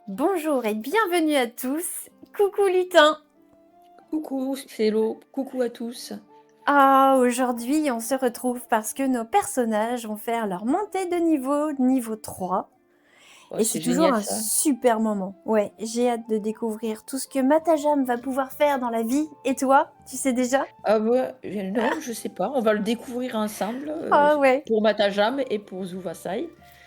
Bonjour et bienvenue à tous. Coucou lutin. Coucou, c'est Hello. Coucou à tous. Ah, aujourd'hui, on se retrouve parce que nos personnages vont faire leur montée de niveau 3. Oh, Et c'est c'est toujours génial un ça. super moment. Ouais, j'ai hâte de découvrir tout ce que Matajam va pouvoir faire dans la vie. Et toi, tu sais déjà? Ah ouais, non, je sais pas, on va le découvrir ensemble, Ah ouais, pour Matajam et pour Zuvasai.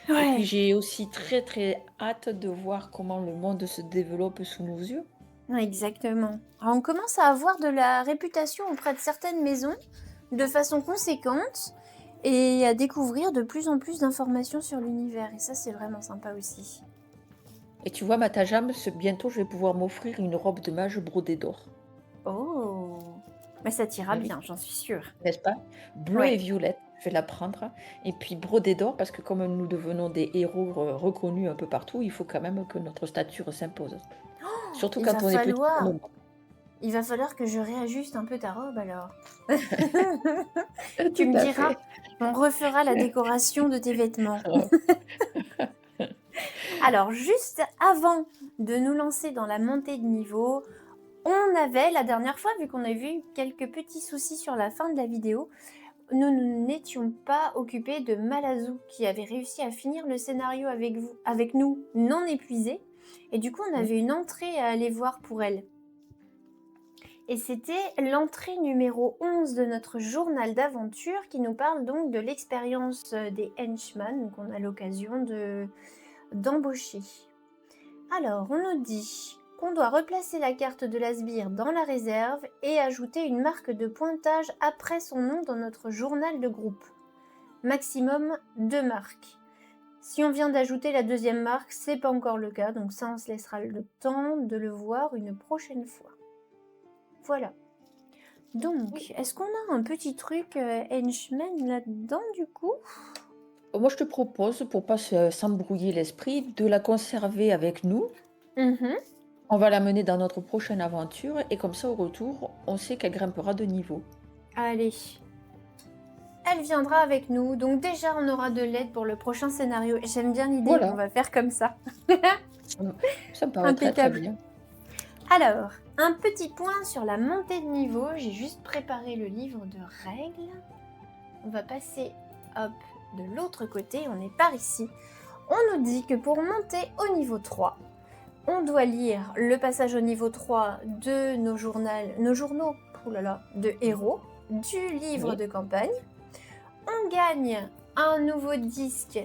Et puis ouais. j'ai aussi très, très hâte de voir comment le monde se développe sous nos yeux. Ouais, exactement. Alors, on commence à avoir de la réputation auprès de certaines maisons de façon conséquente et à découvrir de plus en plus d'informations sur l'univers. Et ça, c'est vraiment sympa aussi. Et tu vois, Matajam, bientôt je vais pouvoir m'offrir une robe de mage brodée d'or. Oh! Mais ça t'ira Eh oui, bien, j'en suis sûre. n'est-ce pas? Bleu Ouais. et violette, je vais la prendre. Et puis brodée d'or, parce que comme nous devenons des héros reconnus un peu partout, il faut quand même que notre stature s'impose. Surtout Il va quand on est petit comme falloir moi. il va falloir que je réajuste un peu ta robe alors. Tu Tout me à diras, fait. on refera la décoration de tes vêtements. Alors, juste avant de nous lancer dans la montée de niveau, on avait la dernière fois, vu qu'on a vu quelques petits soucis sur la fin de la vidéo, nous n'étions pas occupés de Malazou qui avait réussi à finir le scénario avec nous non épuisé. Et du coup, on Mmh. avait une entrée à aller voir pour elle. Et c'était l'entrée numéro 11 de notre journal d'aventure qui nous parle donc de l'expérience des henchmen qu'on a l'occasion d'embaucher. Alors, on nous dit qu'on doit replacer la carte de la sbire dans la réserve et ajouter une marque de pointage après son nom dans notre journal de groupe. Maximum 2 marques. Si on vient d'ajouter la deuxième marque, c'est pas encore le cas, donc ça on se laissera le temps de le voir une prochaine fois. Voilà. Donc, Oui. est-ce qu'on a un petit truc henchman là-dedans du coup? Moi, je te propose, pour pas s'embrouiller l'esprit, de la conserver avec nous. Mhm. On va la mener dans notre prochaine aventure et comme ça, au retour, on sait qu'elle grimpera de niveau. Allez, elle viendra avec nous, donc déjà on aura de l'aide pour le prochain scénario. J'aime bien l'idée, on Voilà, va faire comme ça. ça me paraît très, très Impeccable. bien. Alors, un petit point sur la montée de niveau, j'ai juste préparé le livre de règles. On va passer, hop, de l'autre côté, on est par ici. On nous dit que pour monter au niveau 3, on doit lire le passage au niveau 3 de nos journaux de héros, du livre Oui. de campagne. On gagne un nouveau disque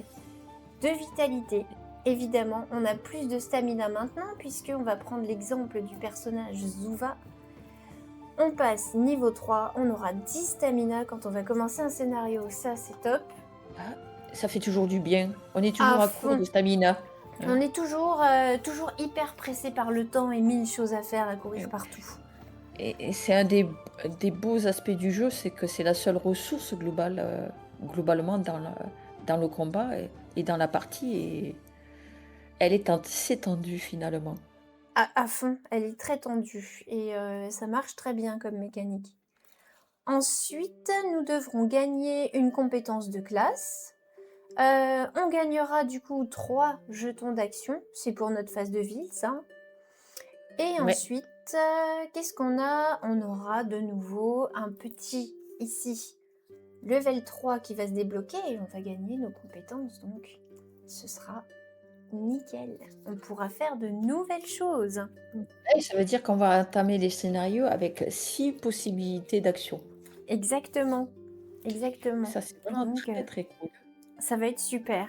de vitalité. Évidemment, on a plus de stamina maintenant puisqu'on va prendre l'exemple du personnage Zuva. On passe niveau 3, on aura 10 stamina quand on va commencer un scénario, ça c'est top. Ah, ça fait toujours du bien. On est À toujours à court fond. de stamina. On Hein. est toujours hyper pressé par le temps et mille choses à faire, à courir Et, partout. et c'est un des beaux aspects du jeu, c'est que c'est la seule ressource globale, globalement dans le combat et dans la partie. Et elle est assez tendue finalement. À fond, elle est très tendue et ça marche très bien comme mécanique. Ensuite, nous devrons gagner une compétence de classe. On gagnera du coup 3 jetons d'action, c'est pour notre phase de ville ça. Et Ouais. ensuite, qu'est-ce qu'on a? On aura de nouveau un petit ici, level 3 qui va se débloquer et on va gagner nos compétences donc ce sera nickel. On pourra faire de nouvelles choses. Et ça veut dire qu'on va entamer les scénarios avec 6 possibilités d'action. Exactement, exactement. Ça, c'est vraiment Donc très, très cool. ça va être super.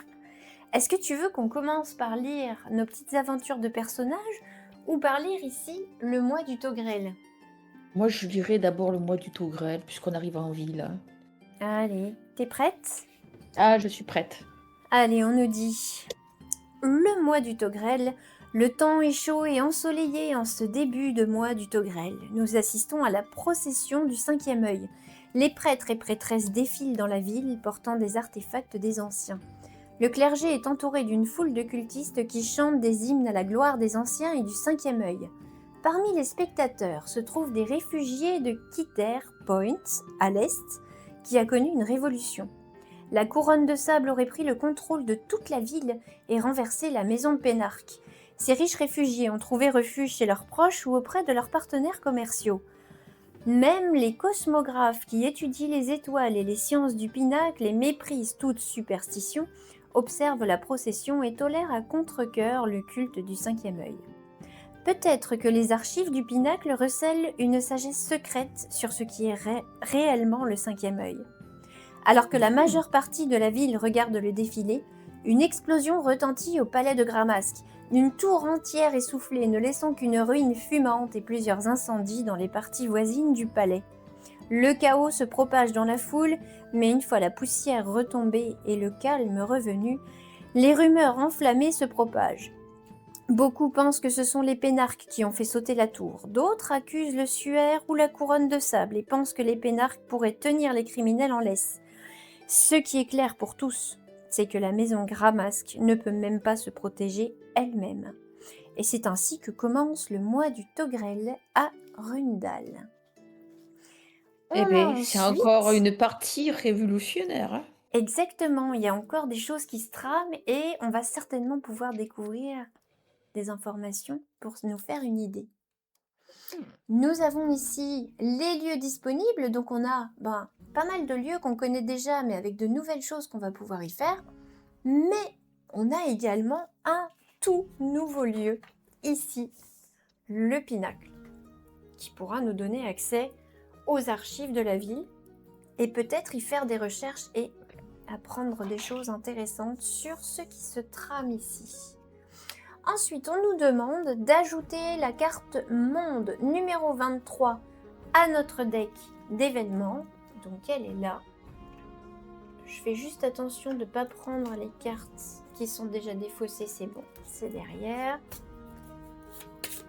Est-ce que tu veux qu'on commence par lire nos petites aventures de personnages ou par lire ici le mois du Togrel? Moi, je lirai d'abord le mois du Togrel, puisqu'on arrive en ville, hein. Allez, t'es prête? Ah, je suis prête. Allez, on nous dit le mois du Togrel. Le temps est chaud et ensoleillé en ce début de mois du Togrel. Nous assistons à la procession du cinquième œil. Les prêtres et prêtresses défilent dans la ville portant des artefacts des anciens. Le clergé est entouré d'une foule de cultistes qui chantent des hymnes à la gloire des anciens et du cinquième œil. Parmi les spectateurs se trouvent des réfugiés de Kitter Point, à l'est, qui a connu une révolution. La couronne de sable aurait pris le contrôle de toute la ville et renversé la maison de Pénarque. Ces riches réfugiés ont trouvé refuge chez leurs proches ou auprès de leurs partenaires commerciaux. Même les cosmographes qui étudient les étoiles et les sciences du pinacle et méprisent toute superstition observent la procession et tolèrent à contre-cœur le culte du cinquième œil. Peut-être que les archives du pinacle recèlent une sagesse secrète sur ce qui est réellement le cinquième œil. Alors que la majeure partie de la ville regarde le défilé, une explosion retentit au palais de Gramasque, une tour entière essoufflée ne laissant qu'une ruine fumante et plusieurs incendies dans les parties voisines du palais. Le chaos se propage dans la foule, mais une fois la poussière retombée et le calme revenu, les rumeurs enflammées se propagent. Beaucoup pensent que ce sont les pénarques qui ont fait sauter la tour. D'autres accusent le suaire ou la couronne de sable et pensent que les pénarques pourraient tenir les criminels en laisse. Ce qui est clair pour tous, c'est que la maison Gramasque ne peut même pas se protéger elle-même. Et c'est ainsi que commence le mois du Togrel à Rundal. Eh On a bien, c'est encore ensuite... une partie révolutionnaire. Hein. Exactement, il y a encore des choses qui se trament et on va certainement pouvoir découvrir des informations pour nous faire une idée. Nous avons ici les lieux disponibles, donc on a pas mal de lieux qu'on connaît déjà, mais avec de nouvelles choses qu'on va pouvoir y faire. Mais on a également un tout nouveau lieu, ici, le Pinacle, qui pourra nous donner accès aux archives de la ville et peut-être y faire des recherches et apprendre des choses intéressantes sur ce qui se trame ici. Ensuite, on nous demande d'ajouter la carte monde numéro 23 à notre deck d'événements. Donc elle est là. Je fais juste attention de ne pas prendre les cartes qui sont déjà défaussées, c'est bon, c'est derrière.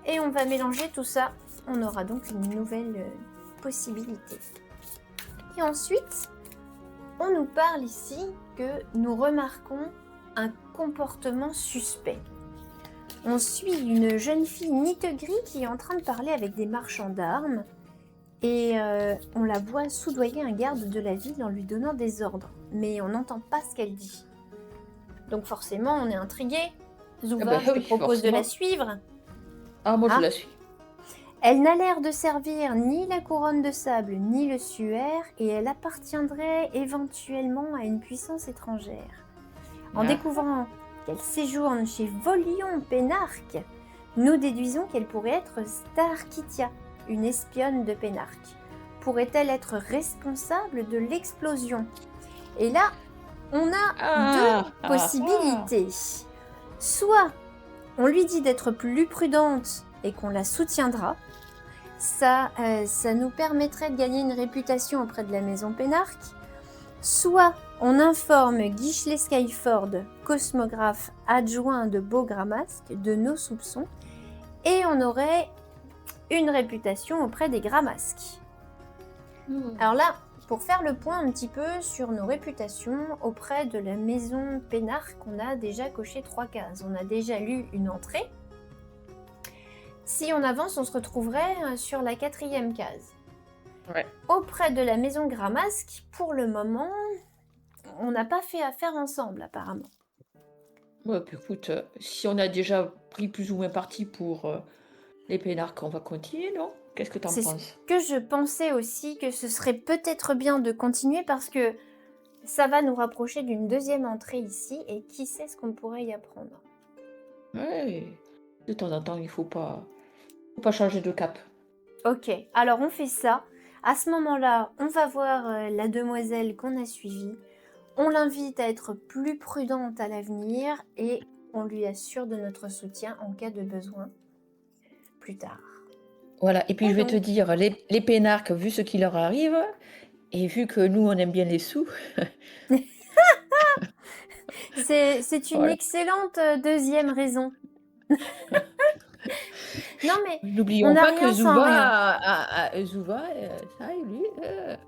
Et on va mélanger tout ça. On aura donc une nouvelle possibilité. Et ensuite, on nous parle ici que nous remarquons un comportement suspect. On suit une jeune fille Nittegris qui est en train de parler avec des marchands d'armes et on la voit soudoyer un garde de la ville en lui donnant des ordres, mais on n'entend pas ce qu'elle dit. Donc forcément, on est intrigué. Zouva, je te propose de la suivre. Ah, moi je la suis. Elle n'a l'air de servir ni la couronne de sable ni le suaire et elle appartiendrait éventuellement à une puissance étrangère. En découvrant qu'elle séjourne chez Volion Pénarque, nous déduisons qu'elle pourrait être Starkitia, une espionne de Pénarque. Pourrait-elle être responsable de l'explosion? Et là, on a deux possibilités. Soit on lui dit d'être plus prudente et qu'on la soutiendra. Ça nous permettrait de gagner une réputation auprès de la maison Pénarque. Soit on informe Guichelet Skyford, cosmographe adjoint de Beau-Gramasque, de nos soupçons, et on aurait une réputation auprès des Gramasques. Alors là, pour faire le point un petit peu sur nos réputations auprès de la maison Pénarque, on a déjà coché 3 cases. On a déjà lu une entrée. Si on avance, on se retrouverait sur la 4e case. Ouais. Auprès de la maison Gramasque, pour le moment, on n'a pas fait affaire ensemble apparemment. Ouais, puis écoute, si on a déjà pris plus ou moins parti pour les Pénarques, on va continuer, non? Qu'est-ce que t'en penses? C'est ce que je pensais aussi, que ce serait peut-être bien de continuer parce que ça va nous rapprocher d'une 2e entrée ici et qui sait ce qu'on pourrait y apprendre. Ouais, de temps en temps, il faut pas changer de cap. Ok, alors on fait ça. À ce moment-là, on va voir la demoiselle qu'on a suivie. On l'invite à être plus prudente à l'avenir et on lui assure de notre soutien en cas de besoin plus tard. Voilà, et puis je vais te dire, les Pénarques, vu ce qui leur arrive, et vu que nous, on aime bien les sous... c'est une excellente 2e raison. Non mais n'oublions pas que Zouva, ça lui... Ouais.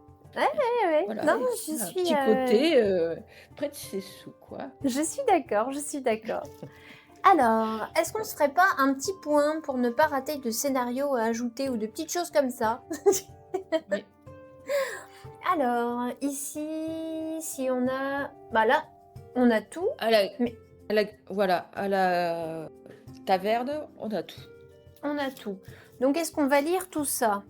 Voilà, non, je suis un petit côté près de ses sous, quoi. Je suis d'accord. Alors, est-ce qu'on se ferait pas un petit point pour ne pas rater de scénario à ajouter ou de petites choses comme ça? Oui. Alors, ici, si on a... Bah là, on a tout. Voilà, taverne, on a tout. On a tout. Donc, est-ce qu'on va lire tout ça?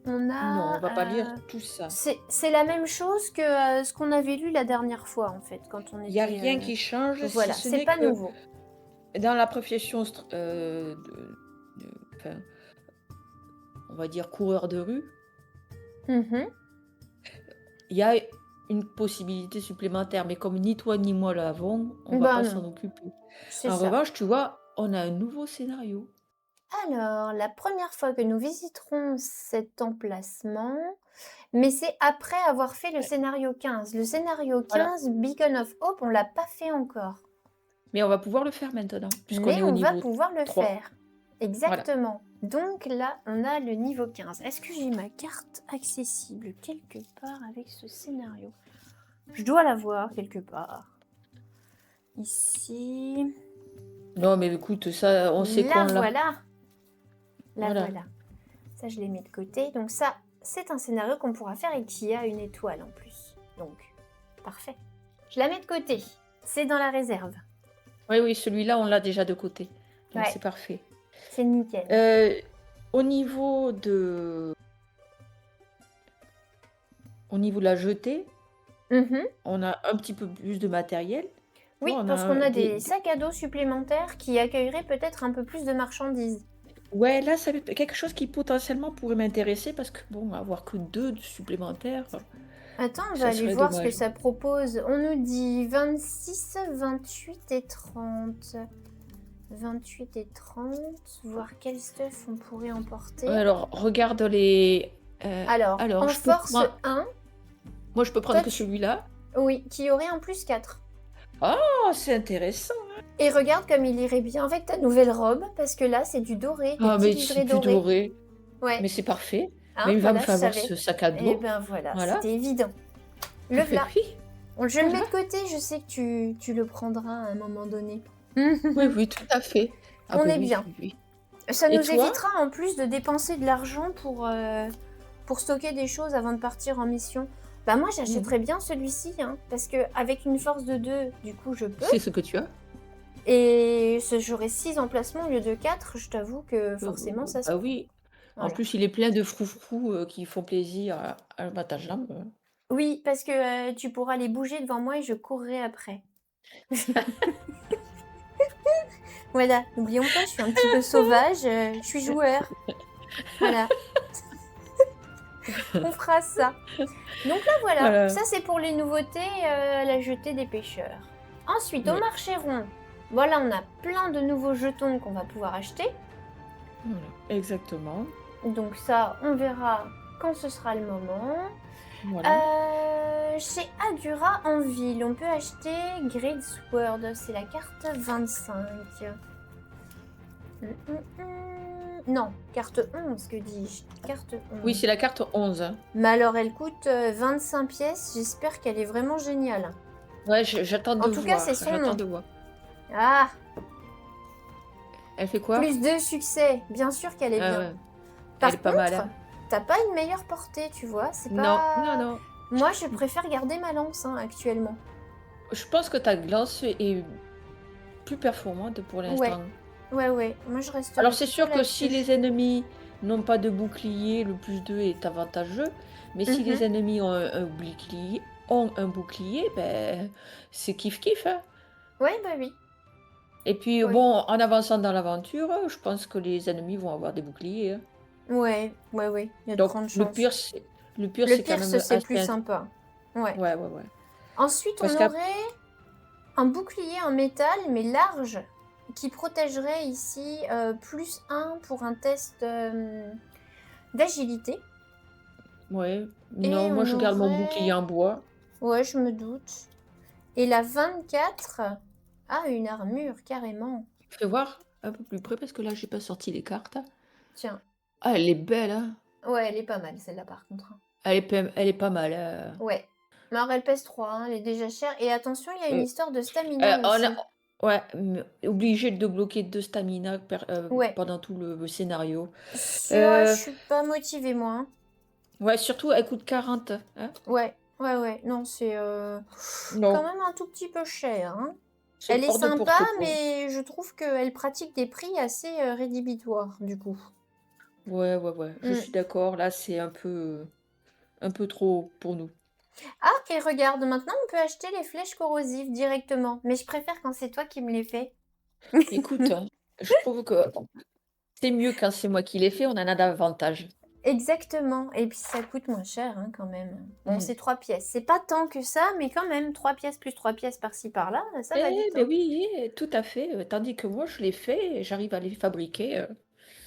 On Non, on va pas lire a... tout ça. c'est la même chose que ce qu'on avait lu la dernière fois, en fait, quand on Il n'y a était... rien qui change, si Voilà, ce c'est n'est pas que nouveau. dans la profession, enfin, on va dire coureur de rue, Mhm. il y a une possibilité supplémentaire, mais comme ni toi ni moi l'avons, on va Bah pas non, s'en occuper. c'est En ça. revanche, tu vois, on a un nouveau scénario. Alors, la première fois que nous visiterons cet emplacement, mais c'est après avoir fait le Ouais, scénario 15. Le scénario voilà. 15, Beacon of Hope, on l'a pas fait encore. Mais on va pouvoir le faire maintenant, puisqu'on Mais est au on va niveau pouvoir le 3. faire. Voilà. Exactement. Donc là, on a le niveau 15. Est-ce que j'ai ma carte accessible quelque part avec ce scénario? Je dois l'avoir quelque part. Ici. Non, mais écoute, ça, on sait qu'on La l'a. voilà. La Voilà. voilà. Ça, je les mets de côté. Donc ça, c'est un scénario qu'on pourra faire et qui a une étoile en plus. Donc, parfait. Je la mets de côté. C'est dans la réserve. Oui, oui, celui-là, on l'a déjà de côté. Donc Ouais, c'est parfait. c'est nickel. Euh, au niveau de... Au niveau de la jetée, Mhm. on a un petit peu plus de matériel. Tu Oui, vois, on parce qu'on a a des sacs à dos supplémentaires qui accueilleraient peut-être un peu plus de marchandises. Ouais, là, ça va être quelque chose qui potentiellement pourrait m'intéresser parce que, bon, avoir que 2 supplémentaires, Attends, on va ça aller serait voir ce que dommage. ça propose. On nous dit 26, 28 et 30. 28 et 30, voir quel stuff on pourrait emporter. Ouais, alors, regarde les... Alors, en je peux force prendre... 1, Moi, je peux prendre toi que tu... celui-là. Oui, qui aurait un plus 4. Oh, c'est intéressant. Et regarde comme il irait bien avec ta nouvelle robe, parce que là, c'est du doré, des Ah, petits mais c'est livrets plus dorés. doré. Ouais, Mais c'est parfait. Mais hein, il va me voilà, je falloir savais. ce sac à Et dos. ben voilà, Voilà. c'était évident. Le Mais voilà. oui, Je le mets voilà. de côté, je sais que tu le prendras à un moment donné. Oui, oui, tout à fait. Ah, On ben est oui, bien. oui, oui. Ça Et nous toi? évitera en plus de dépenser de l'argent pour stocker des choses avant de partir en mission. Bah moi Mhm. j'achèterais bien celui-ci, hein, parce que avec une force de 2, du coup je peux. C'est ce que tu as? Et j'aurai 6 emplacements au lieu de 4, je t'avoue que forcément ça se Bah prend. oui. En Voilà. plus, il est plein de froufrous qui font plaisir à ta jambe. Oui, parce que tu pourras les bouger devant moi et je courrai après. Voilà, n'oublions pas, je suis un petit peu sauvage, je suis joueur. Voilà, on fera ça. Donc là, voilà, Voilà. ça c'est pour les nouveautés à la jetée des pêcheurs. Ensuite, au Oui. marché rond, voilà, on a plein de nouveaux jetons qu'on va pouvoir acheter. Voilà. Exactement. Donc ça, on verra quand ce sera le moment. Voilà. Chez Agura en ville, on peut acheter Grid Sword, c'est la carte 25. Non, carte 11, que dis-je? Carte 11. Oui, c'est la carte 11. Hein. Mais alors, elle coûte 25 pièces. J'espère qu'elle est vraiment géniale. Ouais, j'attends de En tout cas, voir. c'est son J'attends nom. de voir. Ah, Elle fait quoi? plus de succès. Bien sûr qu'elle est Ah bien. ouais. Par Elle est pas contre, mal. Hein. t'as pas une meilleure portée, tu vois. C'est Non, pas... non, non. Moi, je préfère garder ma lance hein, actuellement. Je pense que ta glace est plus performante pour l'instant. Ouais. Moi, je reste Alors, c'est plutôt sûr que si là-dessus. les ennemis n'ont pas de bouclier, le plus 2 est avantageux. Mais si les ennemis ont un bouclier, ben, c'est kiff-kiff. Hein. Ouais, bah oui. Et puis, Oui. bon, en avançant dans l'aventure, je pense que les ennemis vont avoir des boucliers. Hein. Ouais. Il y a de Donc, grandes le chances. pire, c'est Le quand pire, même c'est assez... plus sympa. Ouais. Ouais. Ensuite, Parce on qu'à... aurait un bouclier en métal, mais large, qui protégerait ici plus 1 pour un test d'agilité. Ouais. Et Non, moi, on je garde mon bouclier aurait... en bois. Ouais, je me doute. Et la 24 a une armure, carrément. Fais voir un peu plus près, parce que là, j'ai pas sorti les cartes. Tiens. Ah, elle est belle, hein. Ouais, elle est pas mal, celle-là, par contre. Elle est pas mal. Ouais. Mais alors, elle pèse 3, hein, elle est déjà chère. Et attention, il y a une Euh, histoire de stamina on a... aussi. Ouais, obligé de bloquer 2 stamina Ouais. pendant tout le scénario. Je suis pas motivée, moi. Hein. Ouais, surtout, elle coûte 40. Hein. Ouais. Non, c'est quand Non. même un tout petit peu cher. Hein. C'est Elle est hors de sympa, porte-quoi. mais je trouve qu'elle pratique des prix assez, rédhibitoires, du coup. Ouais, ouais, ouais, je Mmh. suis d'accord. Là, c'est un peu trop pour nous. Ah et regarde, maintenant on peut acheter les flèches corrosives directement, mais je préfère quand c'est toi qui me les fais. Écoute, je trouve que c'est mieux quand c'est moi qui l'ai fait, on en a davantage. Exactement et puis ça coûte moins cher, hein, quand même. Bon, Mmh. c'est 3 pièces, c'est pas tant que ça, mais quand même 3 pièces plus 3 pièces par-ci par-là, ça va Eh vite, beh, hein. oui, tout à fait, tandis que moi je les fais et j'arrive à les fabriquer,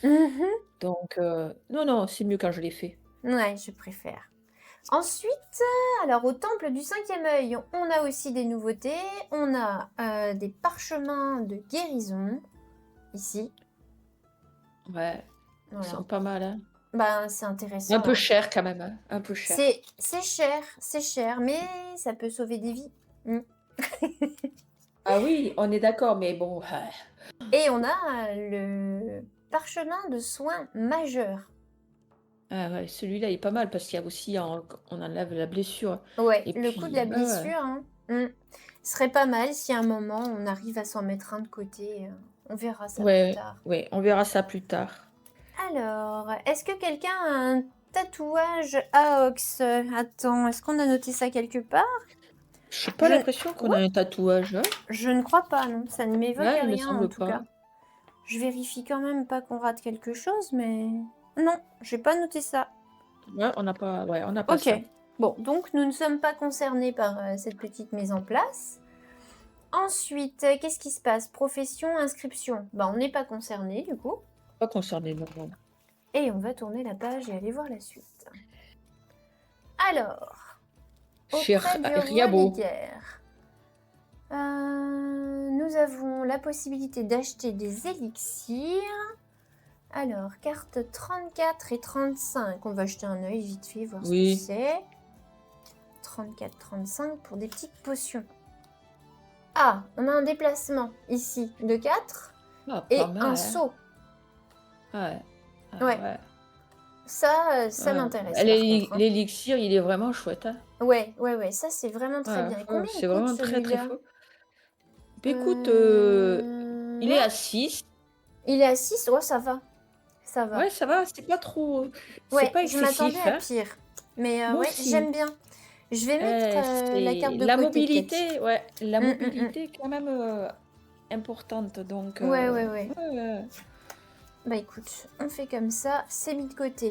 Mmh. donc non, non, c'est mieux quand je les fais. Ouais, je préfère. Ensuite, alors au temple du 5e œil, on a aussi des nouveautés. On a, des parchemins de guérison, ici, Ouais, ils sont voilà. pas mal, hein. Ben, c'est Un intéressant, peu hein. cher quand même, hein, un peu cher. C'est cher, mais ça peut sauver des vies. Mmh. Ah oui, on est d'accord, mais bon, Et on a, le parchemin de soins majeurs. ah ouais, celui-là il est pas mal parce qu'il y a aussi on enlève la blessure Ouais, et le coup de la puis ouais, ouais, blessure, hein. Mmh. Ce serait pas mal si à un moment on arrive à s'en mettre un de côté, on verra ça plus ouais, tard. ouais, on verra ça plus tard. Alors, est-ce que quelqu'un a un tatouage AOX? Attends, est-ce qu'on a noté ça quelque part? J'ai pas Je n l'impression qu'on a ouais, un tatouage, hein? je ne crois pas, non, ça ne m'évoque Ouais, il me rien en semble tout pas. cas. Je vérifie quand même pas qu'on rate quelque chose, mais non, j'ai pas noté ça. Ouais, on n'a pas OK. ça. Bon, donc nous ne sommes pas concernés par, cette petite mise en place. Ensuite, qu'est-ce qui se passe? Profession, inscription. Bah, on n'est pas concernés du coup Pas concerné, non, non. et on va tourner la page et aller voir la suite. Alors, Chez auprès du Riabo. reliquaire, nous avons la possibilité d'acheter des élixirs. Alors, carte 34 et 35. On va jeter un œil vite fait, voir ce que Oui. c'est. 34-35 pour des petites potions. Ah, on a un déplacement ici de 4 Ah, pas et mal, un hein? saut. Ouais. Ah Ouais, ouais. ça m'intéresse par contre, hein. L'élixir, il est vraiment chouette, hein? Ouais, ouais, ouais, ça c'est vraiment très Ouais, bien. Et ouais, combien il c'est coûte vraiment très, très celui-là? fort. Beh, écoute, il est Ouais, à 6. il est à 6. Oh, ça va, ça va. Ouais, ça va, c'est pas trop c'est Ouais, pas je m'attendais excessif, à hein? pire. Mais Moi ouais, aussi. j'aime bien. Je vais mettre la C'est carte de la côté peut-être. mobilité, ouais, la Hum, hum, hum. mobilité est quand même, importante donc Ouais, ouais, ouais. ouais, ouais. Bah écoute, on fait comme ça, c'est mis de côté.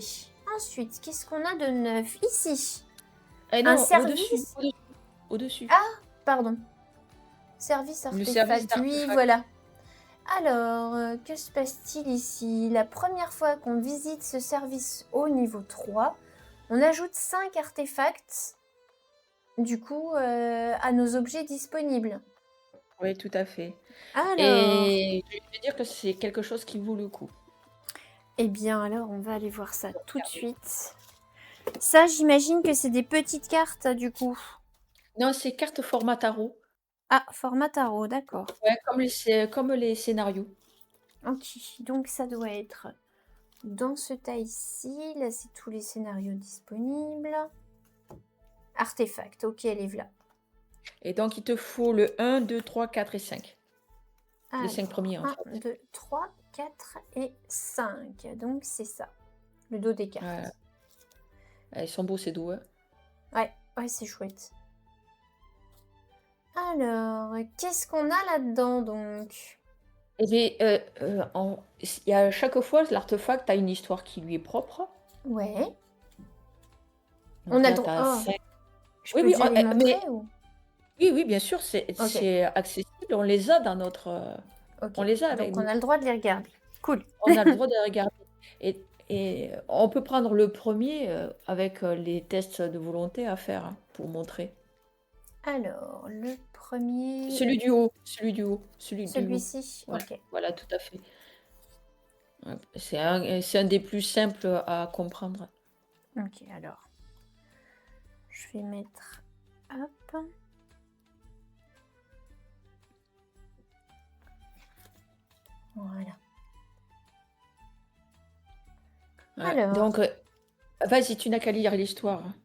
Ensuite, qu'est-ce qu'on a de neuf ici? Eh Un non, au-dessus, service? au-dessus, au-dessus. Ah, pardon. Service Le service artefact. Oui, d'artefact. voilà. Alors, que se passe-t-il ici? La première fois qu'on visite ce service au niveau 3, on ajoute 5 artefacts, du coup, à nos objets disponibles. Oui, tout à fait Alors, et je vais dire que c'est quelque chose qui vaut le coup. eh bien, alors, on va aller voir ça tout de suite. Ça, j'imagine que c'est des petites cartes, du coup. Non, c'est carte format tarot. Ah, format tarot, d'accord. Ouais, comme les scénarios. OK, donc ça doit être dans ce tas-ci. Là, c'est tous les scénarios disponibles. Artefact, OK, elle est là. Et donc il te faut le 1, 2, 3, 4 et 5. Les 5 Alors, premiers en 1, fait. 2, 3, 4 et 5. Donc, c'est ça, le dos des Voilà. cartes. Ah, ils sont beaux ces dos, hein. Ouais, ouais, c'est chouette. Alors, qu'est-ce qu'on a là-dedans, donc? Et beh, il y a chaque fois l'artefact a une histoire qui lui est propre. Ouais. On Donc a le là, tu droit. as Oh, 5. je Oui, peux oui, déjà les montrer mais ou? oui, oui, bien sûr, OK, c'est accessible, on les a dans notre, OK. on les a avec Donc, on nous. a le droit de les regarder. Cool. On a le droit de regarder et on peut prendre le premier avec, les tests de volonté à faire, hein, pour montrer. Alors, le premier, Celui du haut, celui du haut, celui du haut. celui-ci. Voilà, OK. voilà, tout à fait. Ouais, c'est un des plus simples à comprendre. OK, alors, je vais mettre. Hop. Voilà. Ouais, Alors, donc vas-y, tu n'as qu'à lire l'histoire, hein.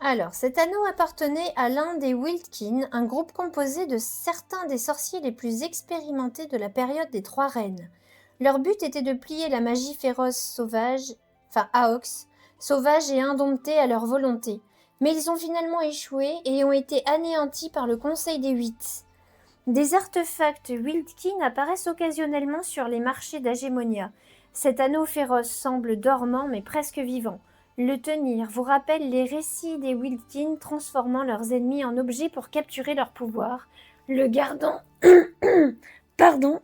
Alors, cet anneau appartenait à l'un des Wildkin, un groupe composé de certains des sorciers les plus expérimentés de la période des Trois Reines. Leur but était de plier la magie féroce sauvage, Aox, sauvage et indomptée à leur volonté. Mais ils ont finalement échoué et ont été anéantis par le Conseil des Huit. Des artefacts Wildkin apparaissent occasionnellement sur les marchés d'Agémonia. Cet anneau féroce semble dormant mais presque vivant. Le tenir vous rappelle les récits des Wildkin transformant leurs ennemis en objets pour capturer leur pouvoir, le gardant pardon,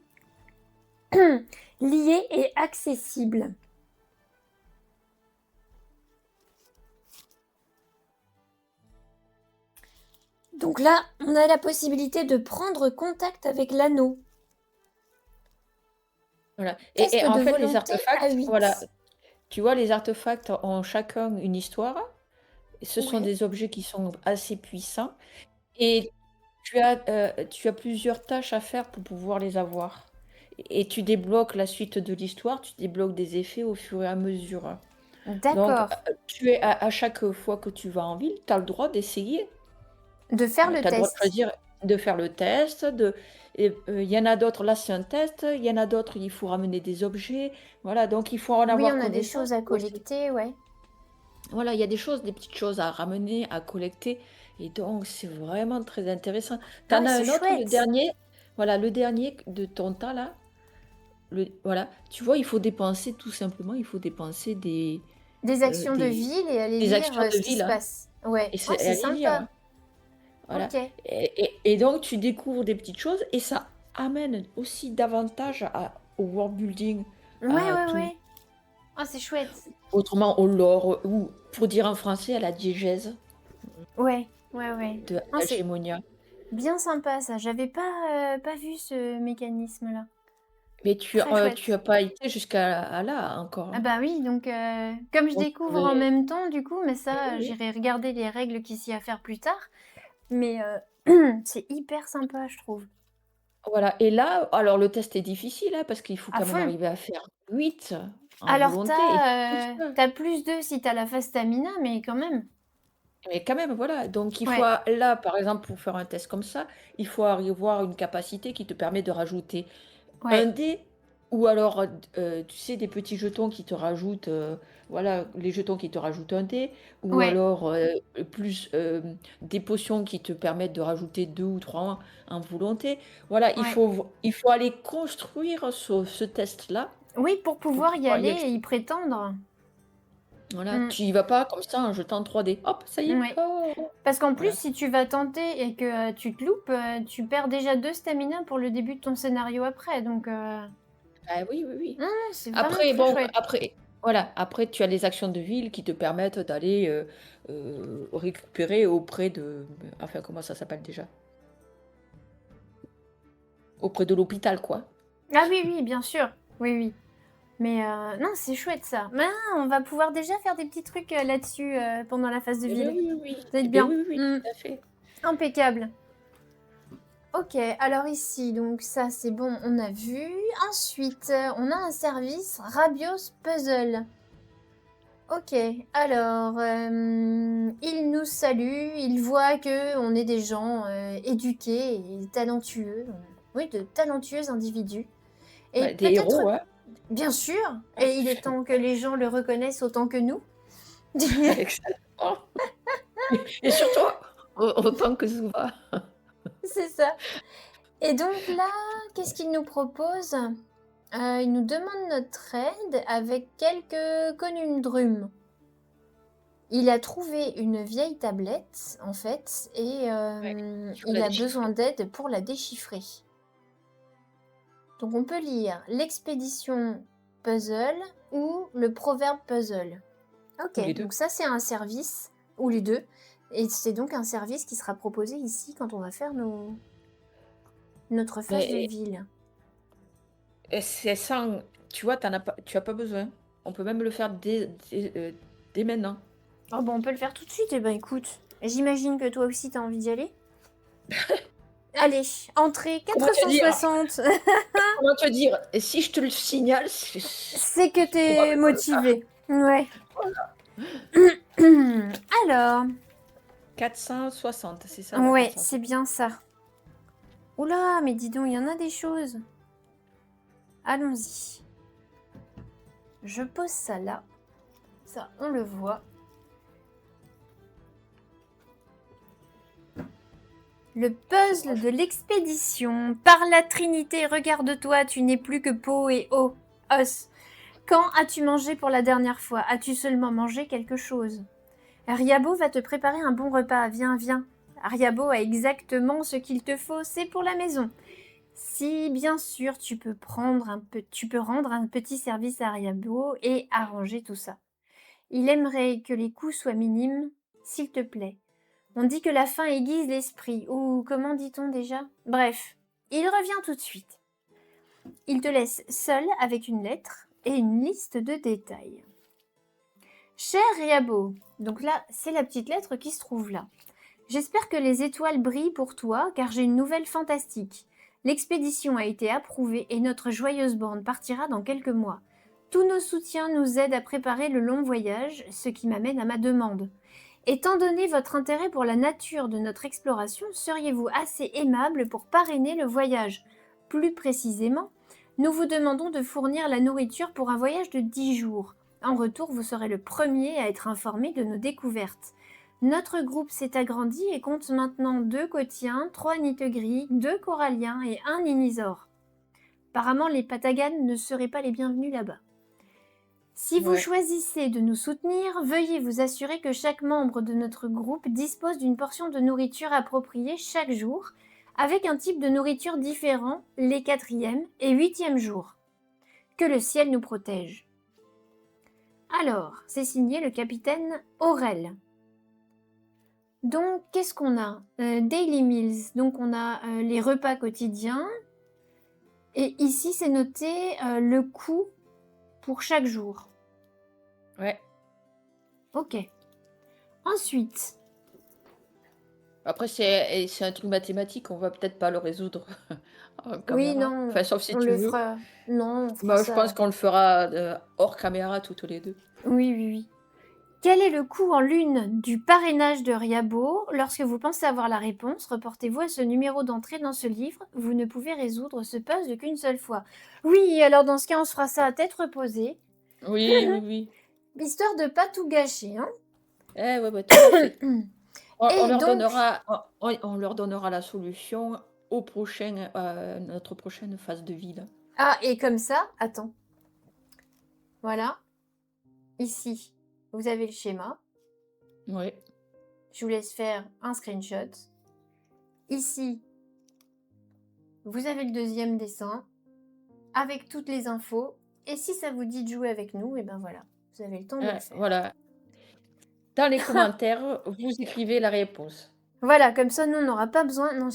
lié et accessible. Donc là, on a la possibilité de prendre contact avec l'anneau. Voilà. Test Et en de fait, les volonté à artefacts, 8. voilà, tu vois, les artefacts ont chacun une histoire. Ce sont Ouais. des objets qui sont assez puissants. Et tu as plusieurs tâches à faire pour pouvoir les avoir. Et tu débloques la suite de l'histoire, tu débloques des effets au fur et à mesure. Donc, D'accord. à chaque fois que tu vas en ville, tu as le droit d'essayer. De faire le Tu as le droit de test. choisir de faire le test. Il y en a d'autres, là c'est un test. Il y en a d'autres, il faut ramener des objets. Voilà, donc il faut en Oui, avoir on a des connaissance choses à aussi. collecter, ouais. Voilà, il y a des choses, des petites choses à ramener, à collecter. Et donc, c'est vraiment très intéressant. Ah T'en ouais, as c'est un autre, le chouette. dernier. Voilà, le dernier de ton tas, là. Voilà, tu vois, il faut dépenser, tout simplement, il faut dépenser Des actions de ville et aller des lire actions de ce qui ville, se hein. passe. Ouais, Et oh, c'est c'est aller lire, sympa. hein. Voilà. Ok. Et donc, tu découvres des petites choses et ça amène aussi davantage au world building, Ouais, à ouais, tout. ouais. Oh, c'est chouette. Autrement, au lore, ou pour dire en français, à la diégèse Ouais, ouais, ouais. de Oh, c'est Agémonia. bien sympa ça. J'avais pas vu ce mécanisme-là. Mais Très tu as chouette. pas été jusqu'à là encore, Ah hein. bah oui, donc comme je Donc, découvre en même temps, du coup, mais oui, ça, oui. j'irai regarder les règles qu'il s'y a à faire plus tard. Mais c'est hyper sympa, je trouve. Voilà. Et là, alors le test est difficile, hein, parce qu'il faut À quand même fond. arriver à faire 8 en Alors volonté. Et tout ça. t'as plus 2 si t'as la phase stamina, mais quand même. Mais quand même, voilà. Donc il faut, Ouais, là, par exemple, pour faire un test comme ça, il faut avoir une capacité qui te permet de rajouter un ouais, dé, ou alors, tu sais, des petits jetons qui te rajoutent, voilà, les jetons qui te rajoutent un dé, ou ouais, alors, plus, des potions qui te permettent de rajouter 2 ou 3 en volonté. Voilà, ouais. il faut aller construire ce test-là Oui, pour pour pouvoir y pouvoir y aller et y accéder. prétendre. Voilà, Mmh, tu y vas pas comme ça en jetant 3 dés. Hop, ça y est. ouais. Oh! Parce qu'en plus, Voilà. si tu vas tenter et que, tu te loupes, tu perds déjà 2 stamina pour le début de ton scénario après, donc Ah oui, oui, oui. non, non, c'est vraiment Après, très bon, chouette. après, tu as les actions de ville qui te permettent d'aller, récupérer auprès de, enfin, comment ça s'appelle déjà? Auprès de l'hôpital, quoi. Ah oui, oui, bien sûr. Oui, oui. Mais non, c'est chouette ça. Mais on va pouvoir déjà faire des petits trucs, là-dessus, pendant la phase de Eh beh, ville. oui, oui, oui. Ça va Eh être beh, bien. oui, oui, oui, Mmh. tout à fait. Impeccable. OK, alors ici, donc ça, c'est bon, on a vu. Ensuite, on a un service Rabios Puzzle. OK, alors, il nous salue, il voit qu'on est des gens, éduqués et talentueux, oui, de talentueux individus et Bah, des peut-être héros, hein. bien sûr, et il est temps que les gens le reconnaissent autant que nous. Exactement. Et surtout, autant que Zouva. C'est ça. Et donc là, qu'est-ce qu'il nous propose? Il nous demande notre aide avec quelques conundrums. Il a trouvé une vieille tablette, en fait, et Ouais, il faut il la a besoin déchiffrer. d'aide pour la déchiffrer. Donc on peut lire l'expédition puzzle ou le proverbe puzzle. Ou les Ok, 2. donc ça c'est un service, ou les deux, et c'est donc un service qui sera proposé ici quand on va faire notre phase de Mais ville. c'est sans, tu vois, tu as pas besoin. On peut même le faire dès maintenant. Oh bon, on peut le faire tout de suite, eh ben écoute, j'imagine que toi aussi t'as envie d'y aller. Allez, entrée Comment te dire? 460. Comment te dire? Et si je te le signale, C'est que c'est t'es probablement le cas. motivé. Ouais. Voilà. Alors. 460, c'est ça, ouais, Ouais, 460. c'est bien ça. Oula, mais dis donc, il y en a des choses. Allons-y. Je pose ça là. Ça, on le voit. Le puzzle de l'expédition. Par la Trinité, regarde-toi, tu n'es plus que peau et os. Quand as-tu mangé pour la dernière fois? As-tu seulement mangé quelque chose? Riabo va te préparer un bon repas. Viens, viens. Riabo a exactement ce qu'il te faut, c'est pour la maison. Si, bien sûr, tu peux rendre un petit service à Riabo et arranger tout ça. Il aimerait que les coûts soient minimes, s'il te plaît. On dit que la faim aiguise l'esprit, ou comment dit-on déjà? Bref, il revient tout de suite. Il te laisse seul avec une lettre et une liste de détails. Cher Riabo, donc là, c'est la petite lettre qui se trouve là. J'espère que les étoiles brillent pour toi, car j'ai une nouvelle fantastique. L'expédition a été approuvée et notre joyeuse bande partira dans quelques mois. Tous nos soutiens nous aident à préparer le long voyage, ce qui m'amène à ma demande. Étant donné votre intérêt pour la nature de notre exploration, seriez-vous assez aimable pour parrainer le voyage? Plus précisément, nous vous demandons de fournir la nourriture pour un voyage de 10 jours. En retour, vous serez le premier à être informé de nos découvertes. Notre groupe s'est agrandi et compte maintenant 2 Cotiens, 3 Nittegris, 2 Coralliens et 1 Ninisor. Apparemment, les Pataganes ne seraient pas les bienvenus là-bas. Si vous Ouais. choisissez de nous soutenir, veuillez vous assurer que chaque membre de notre groupe dispose d'une portion de nourriture appropriée chaque jour, avec un type de nourriture différent les 4e et 8e jours. Que le ciel nous protège. Alors, c'est signé le capitaine Aurel. Donc, qu'est-ce qu'on a? Daily Meals, donc on a les repas quotidiens. Et ici, c'est noté le coût pour chaque jour. Ouais. Ok. Ensuite, Après, c'est un truc mathématique, on va peut-être pas le résoudre en oui, caméra. non, Enfin, sauf si on tu le veux. fera. Non, on fera Moi, je pense ça. qu'on le fera hors caméra, toutes les deux. Oui, oui, oui. Quel est le coût en lune du parrainage de Riabo? Lorsque vous pensez avoir la réponse, reportez-vous à ce numéro d'entrée dans ce livre. Vous ne pouvez résoudre ce puzzle qu'une seule fois. Oui, alors dans ce cas, on se fera ça à tête reposée, Oui, oui, oui. histoire de pas tout gâcher, hein. Eh ouais, ouais, tout à fait. On Et leur donc, donnera, on leur donnera la solution au prochain, notre prochaine phase de ville. ah, et comme ça, attends, voilà, ici, vous avez le schéma. Oui. Je vous laisse faire un screenshot. Ici, vous avez le deuxième dessin avec toutes les infos. Et si ça vous dit de jouer avec nous, et ben voilà, vous avez le temps de le faire. Voilà. Dans les commentaires, vous écrivez la réponse. Voilà, comme ça, nous, on n'aura pas besoin non,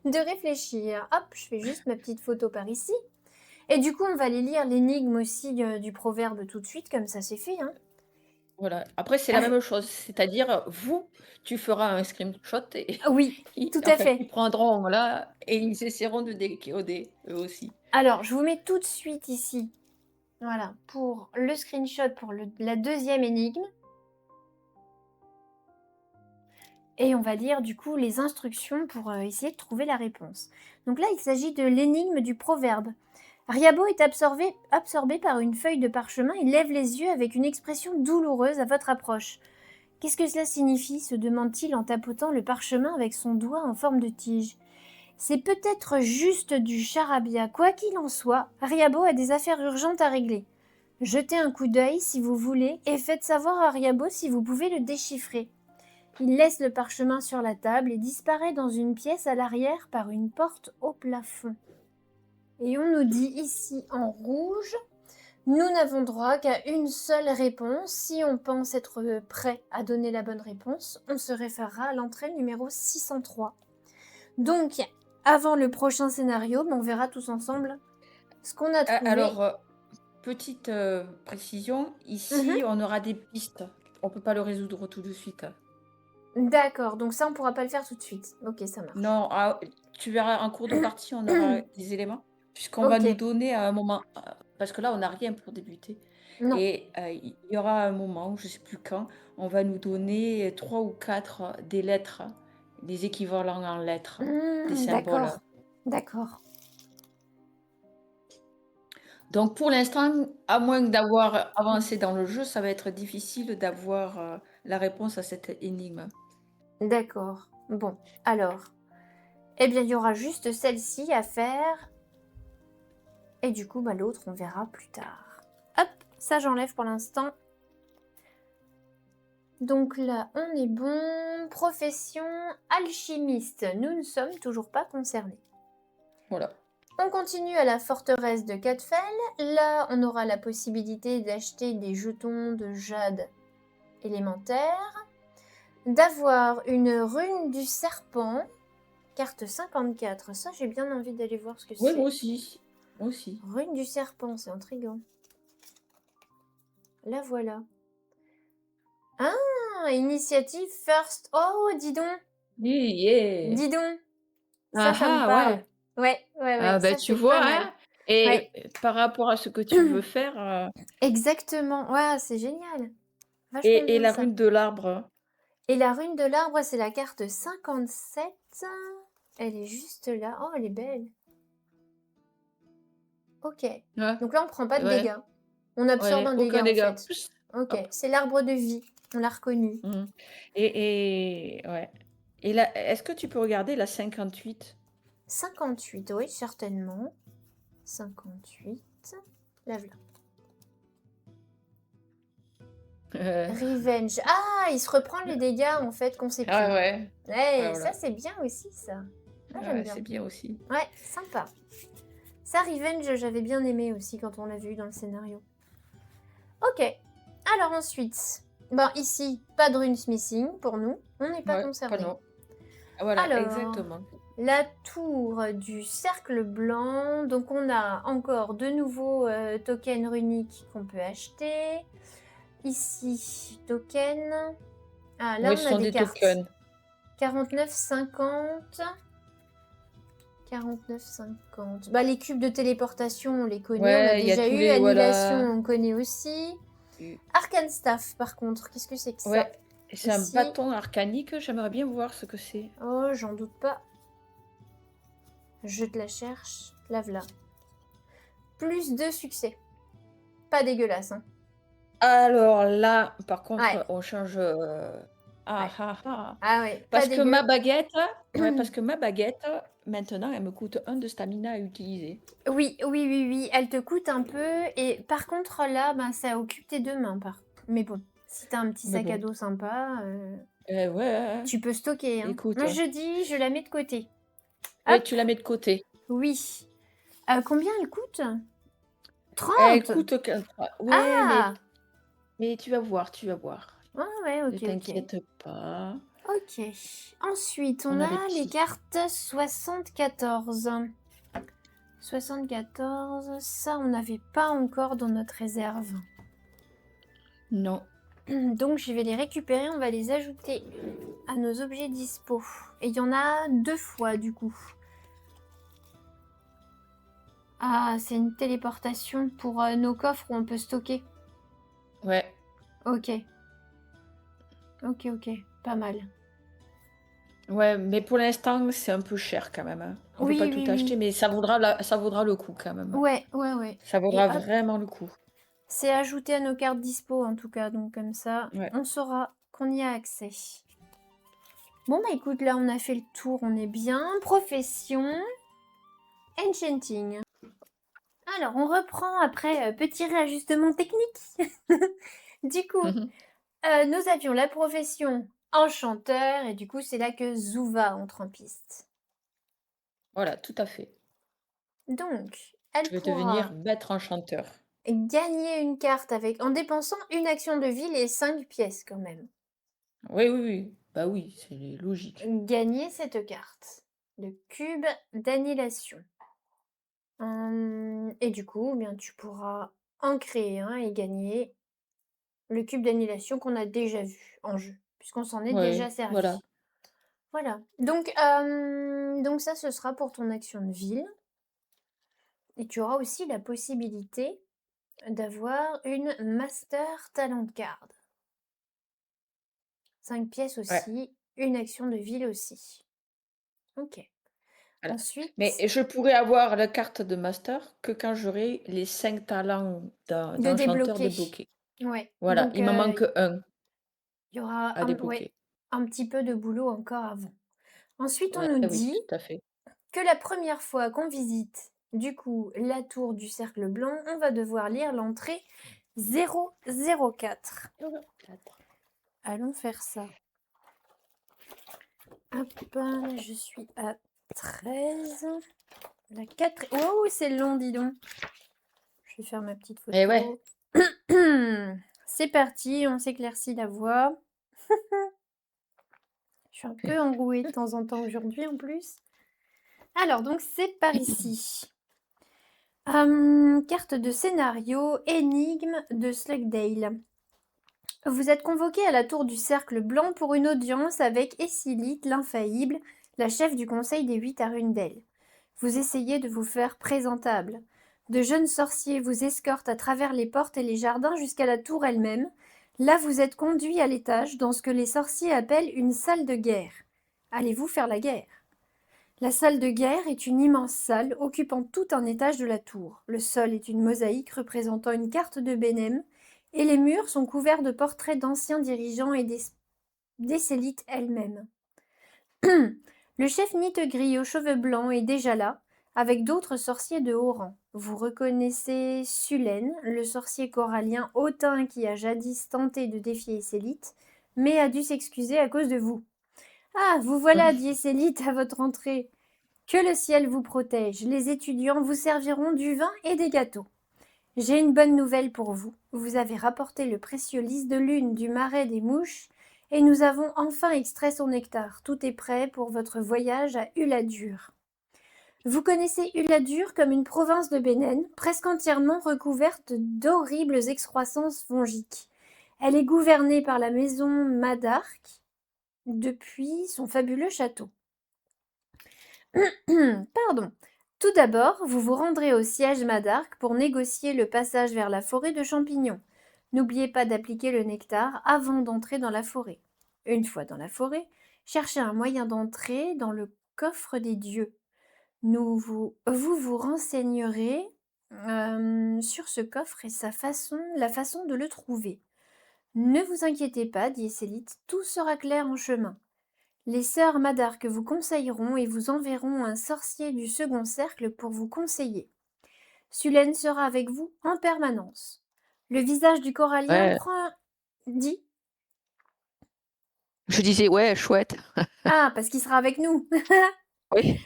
de réfléchir. Hop, je fais juste ma petite photo par ici. Et du coup, on va aller lire l'énigme aussi du proverbe tout de suite, comme ça c'est fait. Hein. Voilà. Après, c'est la même chose, c'est-à-dire, vous, tu feras un screenshot et Oui, ils tout à enfin, fait. ils prendront, voilà, et ils essaieront de décoder eux aussi. Alors, je vous mets tout de suite ici, voilà, pour le screenshot pour la deuxième énigme. Et on va lire du coup les instructions pour essayer de trouver la réponse. Donc là, il s'agit de l'énigme du proverbe. Riabo est absorbé par une feuille de parchemin. Il lève les yeux avec une expression douloureuse à votre approche. Qu'est-ce que cela signifie se demande-t-il en tapotant le parchemin avec son doigt en forme de tige. C'est peut-être juste du charabia. Quoi qu'il en soit, Riabo a des affaires urgentes à régler. Jetez un coup d'œil si vous voulez et faites savoir à Riabo si vous pouvez le déchiffrer. Il laisse le parchemin sur la table et disparaît dans une pièce à l'arrière par une porte au plafond. Et on nous dit ici en rouge, nous n'avons droit qu'à une seule réponse. Si on pense être prêt à donner la bonne réponse, on se référera à l'entrée numéro 603. Donc, avant le prochain scénario, on verra tous ensemble ce qu'on a trouvé. Alors, petite, précision, ici, on aura des pistes. On peut pas le résoudre tout de suite. D'accord, donc ça, on pourra pas le faire tout de suite. Ok, ça marche. Non, tu verras en cours de partie, on aura des éléments, puisqu'on va nous Ok, donner à un moment, parce que là, on n'a rien pour débuter Non. et il y aura un moment, je ne sais plus quand, on va nous donner 3 ou 4 des lettres, des équivalents en lettres, des symboles. D'accord. D'accord. Donc pour l'instant, à moins d'avoir avancé dans le jeu, ça va être difficile d'avoir, la réponse à cette énigme. D'accord. Bon, alors, eh bien, il y aura juste celle-ci à faire et du coup, bah, l'autre, on verra plus tard. Hop, ça j'enlève pour l'instant. Donc là, on est bon. Profession alchimiste. Nous ne sommes toujours pas concernés. Voilà. On continue à la forteresse de Cadfael. Là, on aura la possibilité d'acheter des jetons de jade élémentaire, d'avoir une rune du serpent, carte 54. Ça, j'ai bien envie d'aller voir ce que Oui, moi c'est. aussi, moi aussi. Rune du serpent, c'est intriguant. La voilà. Ah, initiative first. Oh, dis donc, Yeah! dis donc. Ah Ça me ah, ouais. parle. Ouais, ouais, ouais, Ah bah, ça tu c'est pas vois, mal. hein? Et Ouais, par rapport à ce que tu veux faire, exactement. Ouais, c'est génial. Vachement et bien la ça. rune de l'arbre. Et la rune de l'arbre, c'est la carte 57. Elle est juste là. Oh, elle est belle. Ok. Ouais, Donc là, on prend pas de ouais, dégâts. On absorbe ouais, un aucun dégât en dégât. fait. Plus, Ok. hop. C'est l'arbre de vie. On l'a reconnu. Mmh. Et ouais. Et là, est-ce que tu peux regarder la 58? 58, oui, certainement. 58. La voilà. Revenge. Ah, il se reprend les dégâts en fait qu'on s'est Ah pris. ouais. Ouais, Ah ça voilà. c'est bien aussi ça. Ah, j'aime Ouais, bien. c'est bien aussi. Ouais, sympa. Ça, Revenge, j'avais bien aimé aussi quand on l'a vu dans le scénario. Ok. Alors ensuite, ben ici, pas de rune smithing pour nous. On n'est pas Ouais, pas concerné. non. Voilà, Alors, exactement. la tour du cercle blanc. Donc on a encore de nouveaux tokens runiques qu'on peut acheter. Ici, token. Ah, là Oui, ce on a sont des des cartes. tokens. 49, 50. 49, 50. Bah, les cubes de téléportation, on les connaît, on a Ouais, il y a déjà tous eu. les Annihilation, voilà. on connaît aussi. U Arcane Staff, par contre, qu'est-ce que c'est que ça? Ouais, c'est un Ici. bâton arcanique, j'aimerais bien voir ce que c'est. Oh, j'en doute pas. Je te la cherche. La v'là. Plus de succès. Pas dégueulasse, hein. Alors là, par Ouais, contre, on change, ah, ouais. ah, ah! Ah ouais, pas Parce que dégueu. ma baguette ouais, parce que ma baguette, maintenant, elle me coûte 1 de stamina à utiliser. Oui, oui, oui, oui, elle te coûte un peu. Et par contre, là, ben, ça occupe tes deux mains. Mais bon, si t'as un petit Mais sac à bon, dos sympa, ouais, hein, tu peux stocker, hein. écoute, Moi, je dis, je la mets de côté. ouais, Hop, tu la mets de côté. oui. Combien elle coûte? Elle 30. coûte quin ouais, Ah! mais tu vas voir, tu vas voir. Ah ouais, Ne ok, ok. t'inquiète pas, Ok. Ensuite, on on a les a les petits cartes 74. 74, ça, on n'avait pas encore dans notre réserve. non. Donc, je vais les récupérer, on va les ajouter à nos objets dispo. Et il y en a 2 fois, du coup. Ah, c'est une téléportation pour nos coffres où on peut stocker. Ouais, Ok. Ok, ok. Pas mal. ouais, mais pour l'instant, c'est un peu cher quand même, hein. On peut pas Oui, tout oui, acheter, oui. mais ça vaudra le coup quand même. Ouais, ouais, ouais. Ça Et vaudra hop, vraiment le coup. c'est ajouté à nos cartes dispo en tout cas, donc comme ça, Ouais. on saura qu'on y a accès. Bon bah écoute, là on a fait le tour, on est bien. Profession, enchanting. Alors on reprend après petit réajustement technique. Du coup, Mmh. nous avions la profession enchanteur et du coup c'est là que Zuva entre en piste. Voilà, tout à fait. Donc, elle Je vais pourra devenir maître enchanteur. gagner une carte avec en dépensant une action de ville et 5 pièces quand même. Oui, oui, oui. Bah oui, c'est logique. Gagner cette carte. Le cube d'annihilation. Et du coup, eh bien, tu pourras en créer un et gagner le cube d'annihilation qu'on a déjà vu en jeu, puisqu'on s'en est déjà Ouais, voilà. servi. Voilà. Donc ça, ce sera pour ton action de ville. Et tu auras aussi la possibilité d'avoir une Master Talent Card. 5 pièces Ouais, aussi, une action de ville aussi. OK. voilà. Mais Ensuite, je pourrais avoir la carte de master que quand j'aurai les 5 talents de d'enchanteur débloquer. débloqués. Ouais, Voilà, donc il m'en manque un il y aura à un ouais, débloquer. un petit peu de boulot encore avant. Ensuite, on Ouais, nous oui, dit tout à fait. que la première fois qu'on visite, du coup, la tour du cercle blanc, on va devoir lire l'entrée 004. Allons faire ça. Hop, là, je suis à 13. La 4. Oh, c'est long, dis donc. Je vais faire ma petite Et ouais. photo. C'est parti, on s'éclaircit la voix. Je suis un peu enrouée de temps en temps aujourd'hui en plus. Alors, donc c'est par ici. Carte de scénario, énigme de Slugdale. Vous êtes convoqué à la tour du cercle blanc pour une audience avec Essilith l'infaillible, la chef du conseil des 8 Arundel. Vous essayez de vous faire présentable. De jeunes sorciers vous escortent à travers les portes et les jardins jusqu'à la tour elle-même. Là, vous êtes conduit à l'étage dans ce que les sorciers appellent une salle de guerre. Allez-vous faire la guerre? La salle de guerre est une immense salle occupant tout un étage de la tour. Le sol est une mosaïque représentant une carte de Benem, et les murs sont couverts de portraits d'anciens dirigeants et d'Esélite elle-même. Le chef Nite-Gris aux cheveux blancs est déjà là, avec d'autres sorciers de haut rang. Vous reconnaissez Sulène, le sorcier corallien hautain qui a jadis tenté de défier Esélite, mais a dû s'excuser à cause de vous. Ah, vous voilà, dit Esélite à votre entrée. Que le ciel vous protège. Les étudiants vous serviront du vin et des gâteaux. J'ai une bonne nouvelle pour vous. Vous avez rapporté le précieux lys de lune du marais des mouches et nous avons enfin extrait son nectar. Tout est prêt pour votre voyage à Uladur. Vous connaissez Uladur comme une province de Bénen, presque entièrement recouverte d'horribles excroissances fongiques. Elle est gouvernée par la maison Madark depuis son fabuleux château. Pardon. Tout d'abord, vous vous rendrez au siège Madark pour négocier le passage vers la forêt de champignons. N'oubliez pas d'appliquer le nectar avant d'entrer dans la forêt. Une fois dans la forêt, cherchez un moyen d'entrer dans le coffre des dieux. Vous renseignerez sur ce coffre et la façon de le trouver. Ne vous inquiétez pas, dit Célite, tout sera clair en chemin. Les sœurs Madark vous conseilleront et vous enverront un sorcier du second cercle pour vous conseiller. Sulène sera avec vous en permanence. Le visage du corallien Ouais, prend dit je disais: «Ouais, chouette». Ah, parce qu'il sera avec nous. Oui.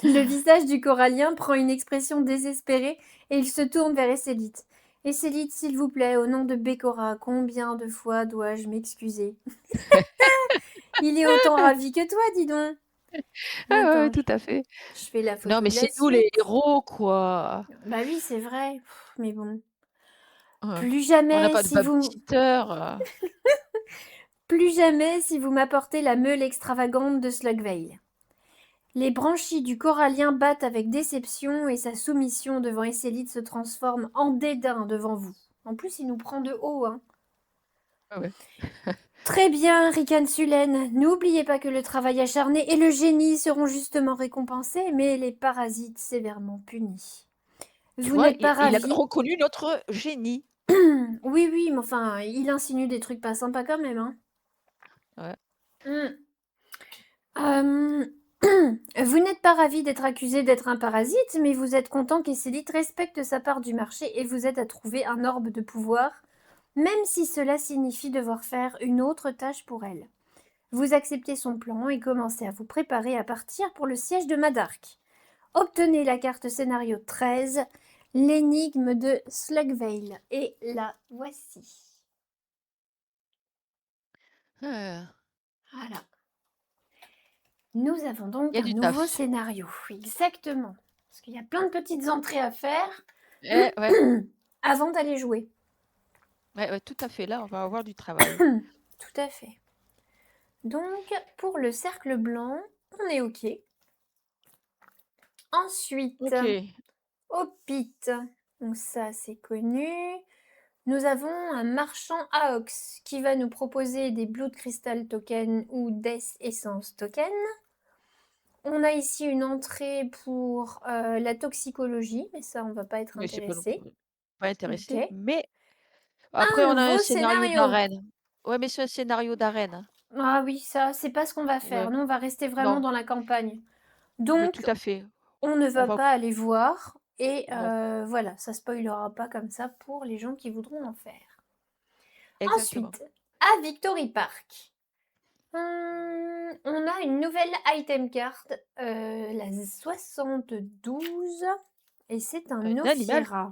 Le visage du corallien prend une expression désespérée et il se tourne vers Essélite. Essélite, s'il vous plaît, au nom de Bécora, combien de fois dois-je m'excuser? Il est autant ravi que toi, dis donc. Ah ouais, ouais, Attends, tout à fait. je fais la Non, photo mais de la c'est nous les suite. héros, quoi. Bah oui, c'est vrai, mais bon. Ouais. Plus On n'a jamais pas de si vous babysitter, plus jamais si vous m'apportez la meule extravagante de Slugveil. Les branchies du corallien battent avec déception et sa soumission devant Essélite se transforme en dédain devant vous. En plus, il nous prend de haut, hein. ouais, ouais. Très bien, ricane Sulène. N'oubliez pas que le travail acharné et le génie seront justement récompensés, mais les parasites sévèrement punis. Tu Vous vois, n'êtes pas il a ravi? reconnu notre génie. Oui, oui, mais enfin, il insinue des trucs pas sympas quand même, hein. Ouais. Hmm. Euh, Vous n'êtes pas ravi d'être accusé d'être un parasite, mais vous êtes content qu'Essélite respecte sa part du marché et vous aide à trouver un orbe de pouvoir, même si cela signifie devoir faire une autre tâche pour elle. Vous acceptez son plan et commencez à vous préparer à partir pour le siège de Madark. Obtenez la carte scénario 13, l'énigme de Slugveil, et la voici. Ah, Voilà. Nous avons il donc y a un du nouveau taf. scénario. Exactement. Parce qu'il y a plein de petites entrées à faire Ouais, avant d'aller jouer. ouais, ouais, tout à fait. Là, on va avoir du travail. Tout à fait. Donc, pour le cercle blanc, on est OK. Ensuite, OK. au pit. Donc ça, c'est connu. Nous avons un marchand AOX qui va nous proposer des Blood Crystal Token ou Death Essence Token. On a ici une entrée pour la toxicologie, mais ça, on va pas être Mais c'est pas non intéressé. plus pas Ok. intéressé, mais après Un on a un nouveau scénario scénario. d'arène. Ouais, mais c'est un scénario d'arène. Ah oui, ça, c'est pas ce qu'on va faire. Ouais. Nous, on va rester vraiment Non, dans la campagne. mais tout Donc, à fait. on ne On va va pas aller voir. Et non, voilà, ça spoilera pas comme ça pour les gens qui voudront en faire. exactement. Ensuite, à Victory Park, on a une nouvelle item card, la 72, et c'est un Un animal Ophira.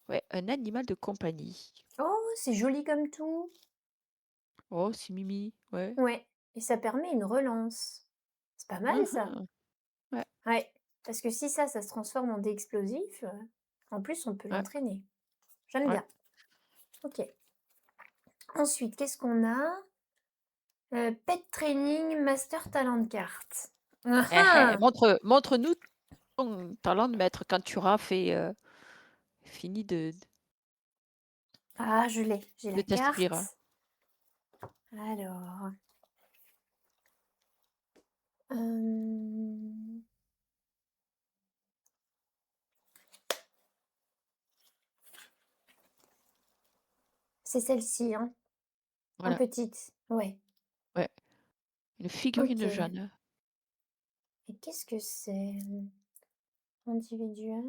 ouais, un animal de compagnie. Oh, c'est joli comme tout. Oh, c'est mimi, ouais. Ouais, et ça permet une relance. C'est pas mal ça. Mmh. Ouais, Ouais, parce que si ça se transforme en dé explosif, en plus on peut ouais, l'entraîner. J'aime ouais. bien. OK. Ensuite, qu'est-ce qu'on a? Pet Training Master Talent Card. Ah Eh, eh, ah! montre-nous ton talent de maître quand tu auras fait, fini Ah, je l'ai, j'ai de la t'instruire. carte. Alors, hem, c'est celle-ci, hein, en Voilà, petite. Ouais, ouais. Une figurine de OK. Jeanne. Et qu'est-ce que c'est? Individuel?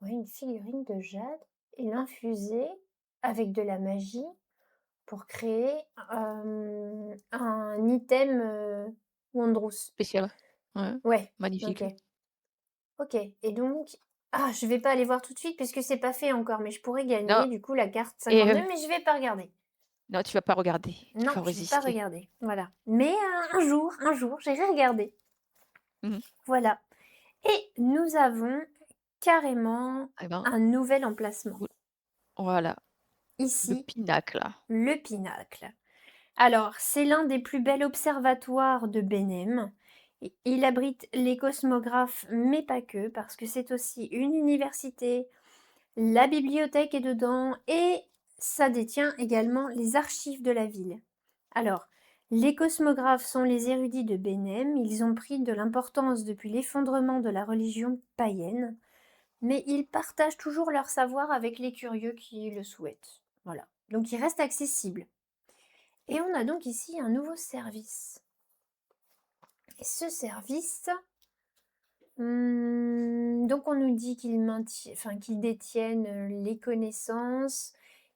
Ouais, une figurine de jade et l'infuser avec de la magie pour créer, un item, Wondrous. Spéciale. Ouais, Ouais, OK. magnifique. OK, et donc je vais pas aller voir tout de suite puisque c'est pas fait encore, mais je pourrais Non gagner du coup la carte et 52, mais je vais pas regarder. non, tu vas pas regarder, tu Non, vas je vais pas résister. regarder, voilà. Mais un jour, j'irai regarder. Mmh. Voilà, et nous avons carrément Et ben, un nouvel emplacement. vous voilà, le Ici, pinacle. le Pinacle. Alors, c'est l'un des plus bels observatoires de Benem. Il abrite les cosmographes, mais pas que, parce que c'est aussi une université. La bibliothèque est dedans et ça détient également les archives de la ville. Alors, les cosmographes sont les érudits de Benem. Ils ont pris de l'importance depuis l'effondrement de la religion païenne, mais ils partagent toujours leur savoir avec les curieux qui le souhaitent. Voilà. Donc, ils restent accessibles. Et on a donc ici un nouveau service. Et ce service, donc on nous dit qu'ils détiennent, les connaissances,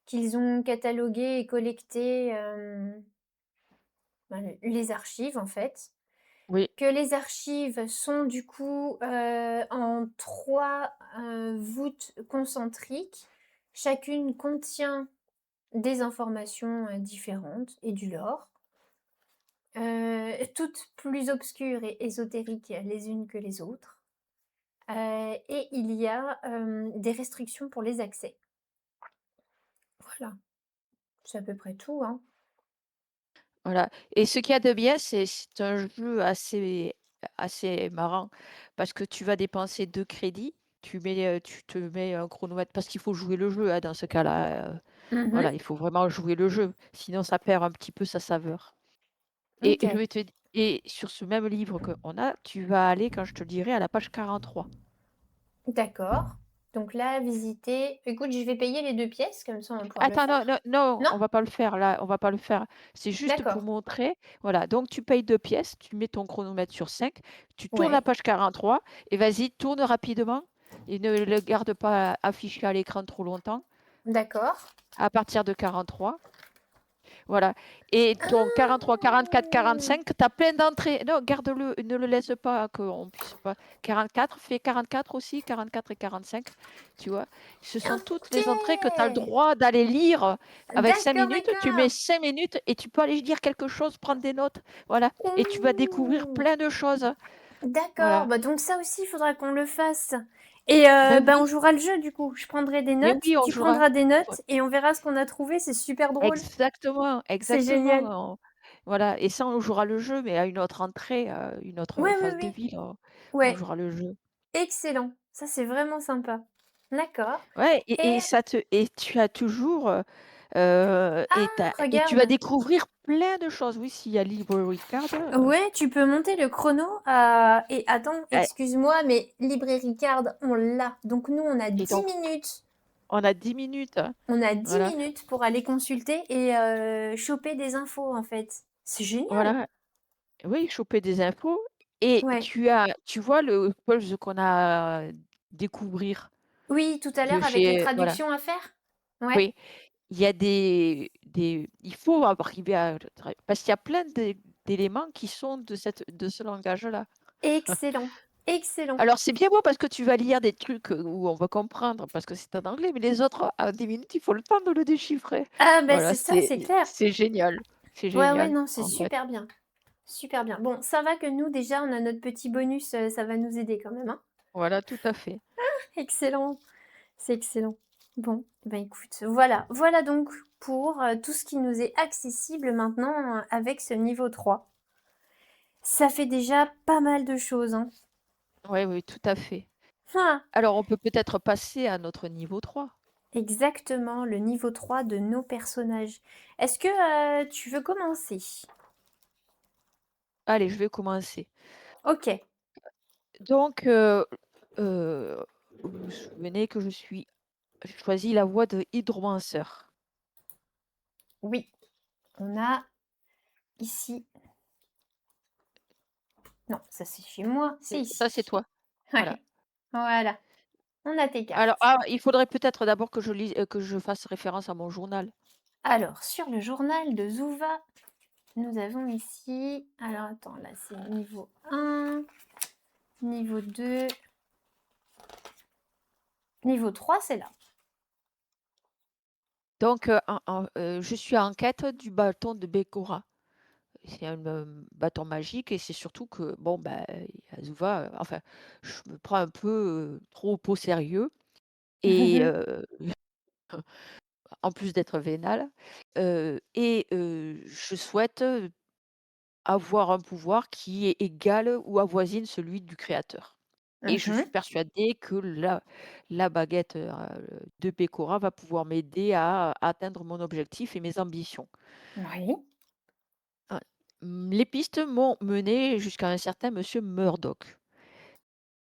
qu'ils ont catalogué et collecté, les archives en fait. Oui, Que les archives sont du coup, en 3 voûtes concentriques. Chacune contient des informations, différentes et du lore. Toutes plus obscures et ésotériques les unes que les autres. Et il y a, des restrictions pour les accès. Voilà, c'est à peu près tout, hein. voilà et ce qu'il y a de bien, c'est un jeu assez marrant parce que tu vas dépenser 2 crédits, tu te mets un chronomètre parce qu'il faut jouer le jeu, hein, dans ce cas-là, Mmh. voilà, il faut vraiment jouer le jeu, sinon ça perd un petit peu sa saveur et je OK, vais te d et sur ce même livre qu'on a, tu vas aller, quand je te le dirai, à la page 43. d'accord. Donc là, visiter écoute, je vais payer les 2 pièces, comme ça on va pouvoir le Attends, non, faire. non, non, Non? on va pas le faire là, on va pas le faire. C'est juste pour D'accord. montrer, voilà, donc tu payes 2 pièces, tu mets ton chronomètre sur 5, tu tournes la Ouais, page 43 et vas-y, tourne rapidement et ne le garde pas affiché à l'écran trop longtemps, d'accord. à partir de 43. Voilà et ton 43, 44, Ah! 45, tu as plein d'entrées. Non, garde-le, ne le laisse pas qu'on puisse pas 44, fais 44 aussi, 44 et 45, tu vois? Ce sont toutes les entrées que tu as le OK! droit d'aller lire avec 5 D'accord, minutes. Tu mets d'accord. 5 minutes et tu peux aller lire quelque chose, prendre des notes, voilà et tu vas découvrir Ouh! plein de choses. D'accord, Voilà. bah, donc ça aussi, il faudra qu'on le fasse et Ben bah, oui, on jouera le jeu du coup. Je prendrai des mais notes, oui, on tu jouera. prendras des Voi notes et on verra ce qu'on a trouvé, c'est super drôle. exactement, C'est génial. exactement, voilà et ça, on jouera le jeu mais à une autre entrée, une autre Ouais, oui, phase de oui. ville, on Ouais, jouera le jeu. excellent. Ça, c'est vraiment sympa. D'accord. Ouais et Et ça te et tu as toujours, et tu vas regarde! découvrir plein de choses. Oui, s'il y a Library Card, Ouais, tu peux monter le chrono et attends, eh excuse-moi, mais Librairie Card, on l'a. Donc nous, on a et 10 donc minutes. on a 10 minutes, On a 10 voilà, minutes pour aller consulter et choper des infos, en fait. C'est génial! voilà. Oui, choper des infos et Ouais. tu vois le puzzle qu'on a découvrir Oui, tout à de l'heure avec les chez voilà, traductions à faire? Ouais. oui, il y a des il faut arriver à le tra parce qu'il y a plein d'éléments qui sont de ce langage-là. Excellent, excellent. Alors c'est bien beau parce que tu vas lire des trucs, où on va comprendre parce que c'est en anglais, mais les autres, à 10 minutes, il faut le temps de le déchiffrer. Ah ben Voilà, c'est ça, c'est clair. c'est génial, c'est Ouais, ouais, génial, non, c'est en fait. super bien. Super bien. Bon, ça va que nous, déjà, on a notre petit bonus, ça va nous aider quand même, hein. Voilà, tout à fait. Excellent, c'est excellent. Bon, ben écoute, voilà. Voilà donc pour, tout ce qui nous est accessible maintenant, avec ce niveau 3. Ça fait déjà pas mal de choses, hein. Oui, oui, tout à fait. Ah! Alors on peut peut-être passer à notre niveau 3. Exactement, le niveau 3 de nos personnages. Est-ce que, tu veux commencer? Allez, je vais commencer. OK, Donc, vous vous souvenez que j'ai choisi la voie de hydromanceur. oui, on a ici non, ça c'est chez moi, c'est Ça, c'est ici. toi? Voilà. Ouais, voilà, on a tes Alors, cartes. il faudrait peut-être d'abord que je fasse référence à mon journal. Alors, sur le journal de Zuva, nous avons ici alors attends, là c'est niveau 1, niveau 2, niveau 3, c'est là. Donc, je suis en quête du bâton de Bekora. C'est un, bâton magique et c'est surtout que bon, bah, Azuva, enfin, je me prends un peu, trop au sérieux et en plus d'être vénale, je souhaite, avoir un pouvoir qui est égal ou avoisine celui du créateur et je suis Mmh. persuadée que la baguette, de Pecora va pouvoir m'aider à atteindre mon objectif et mes ambitions. Oui. Ouais. Les pistes m'ont menée jusqu'à un certain monsieur Murdoch.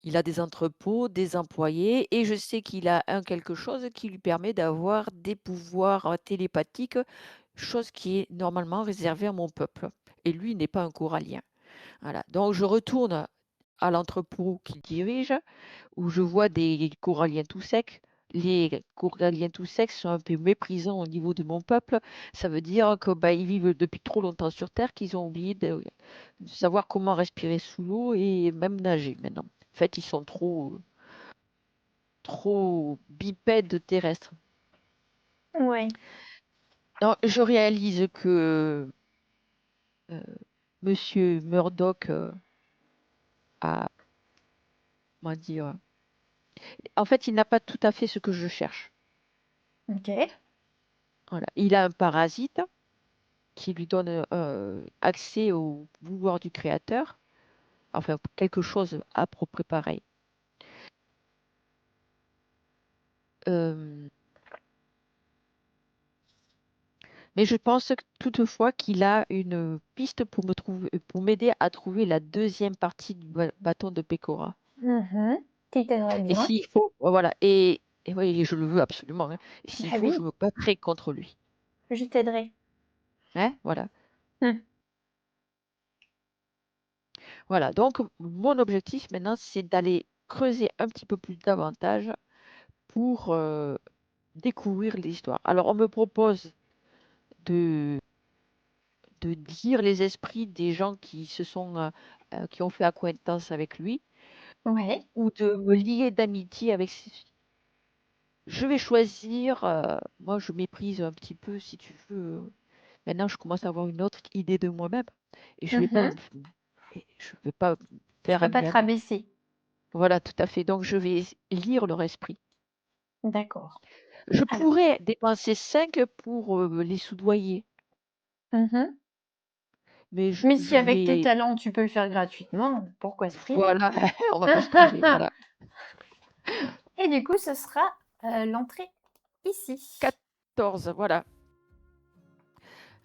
Il a des entrepôts, des employés et je sais qu'il a un quelque chose qui lui permet d'avoir des pouvoirs, télépathiques, chose qui est normalement réservée à mon peuple et lui n'est pas un corallien. Voilà, donc je retourne à l'entrepôt qu'il dirige, où je vois des coralliens tout secs. Les coralliens tout secs sont un peu méprisants au niveau de mon peuple. Ça veut dire que, bah, ils vivent depuis trop longtemps sur terre qu'ils ont oublié de savoir comment respirer sous l'eau et même nager maintenant. En fait, ils sont trop bipèdes terrestres. Ouais. Donc, je réalise que Monsieur Murdoch a, comment dire, en fait, il n'a pas tout à fait ce que je cherche. OK. Voilà. Il a un parasite qui lui donne, accès au pouvoir du créateur, enfin quelque chose à peu près pareil. Hem, mais je pense que toutefois qu'il a une piste pour m'aider à trouver la deuxième partie du bâton de Pecora. Mmh. Qui t'aiderait Et bien. s'il faut voilà et oui, je le veux absolument, hein. Et s'il Bah faut, je oui, me battrai contre lui. je t'aiderai. Hein? Voilà. Mmh. Voilà, donc mon objectif maintenant, c'est d'aller creuser un petit peu plus davantage pour, découvrir l'histoire. Alors on me propose de lire les esprits des gens qui ont fait accointance avec lui Ouais. ou de me lier d'amitié avec je vais choisir, moi je méprise un petit peu si tu veux, maintenant je commence à avoir une autre idée de moi-même et Mmh. je vais pas Tu faire peux un pas te gamin. rabaisser. Voilà, tout à fait, donc je vais lire leur esprit. D'accord. Je Alors pourrais dépenser 5 pour, les soudoyer, mmh. mais Mais si je avec tes vais talents, tu peux le faire gratuitement, pourquoi se priver? voilà, on va pas se priver, voilà. Et du coup, ce sera L'entrée ici. 14, voilà.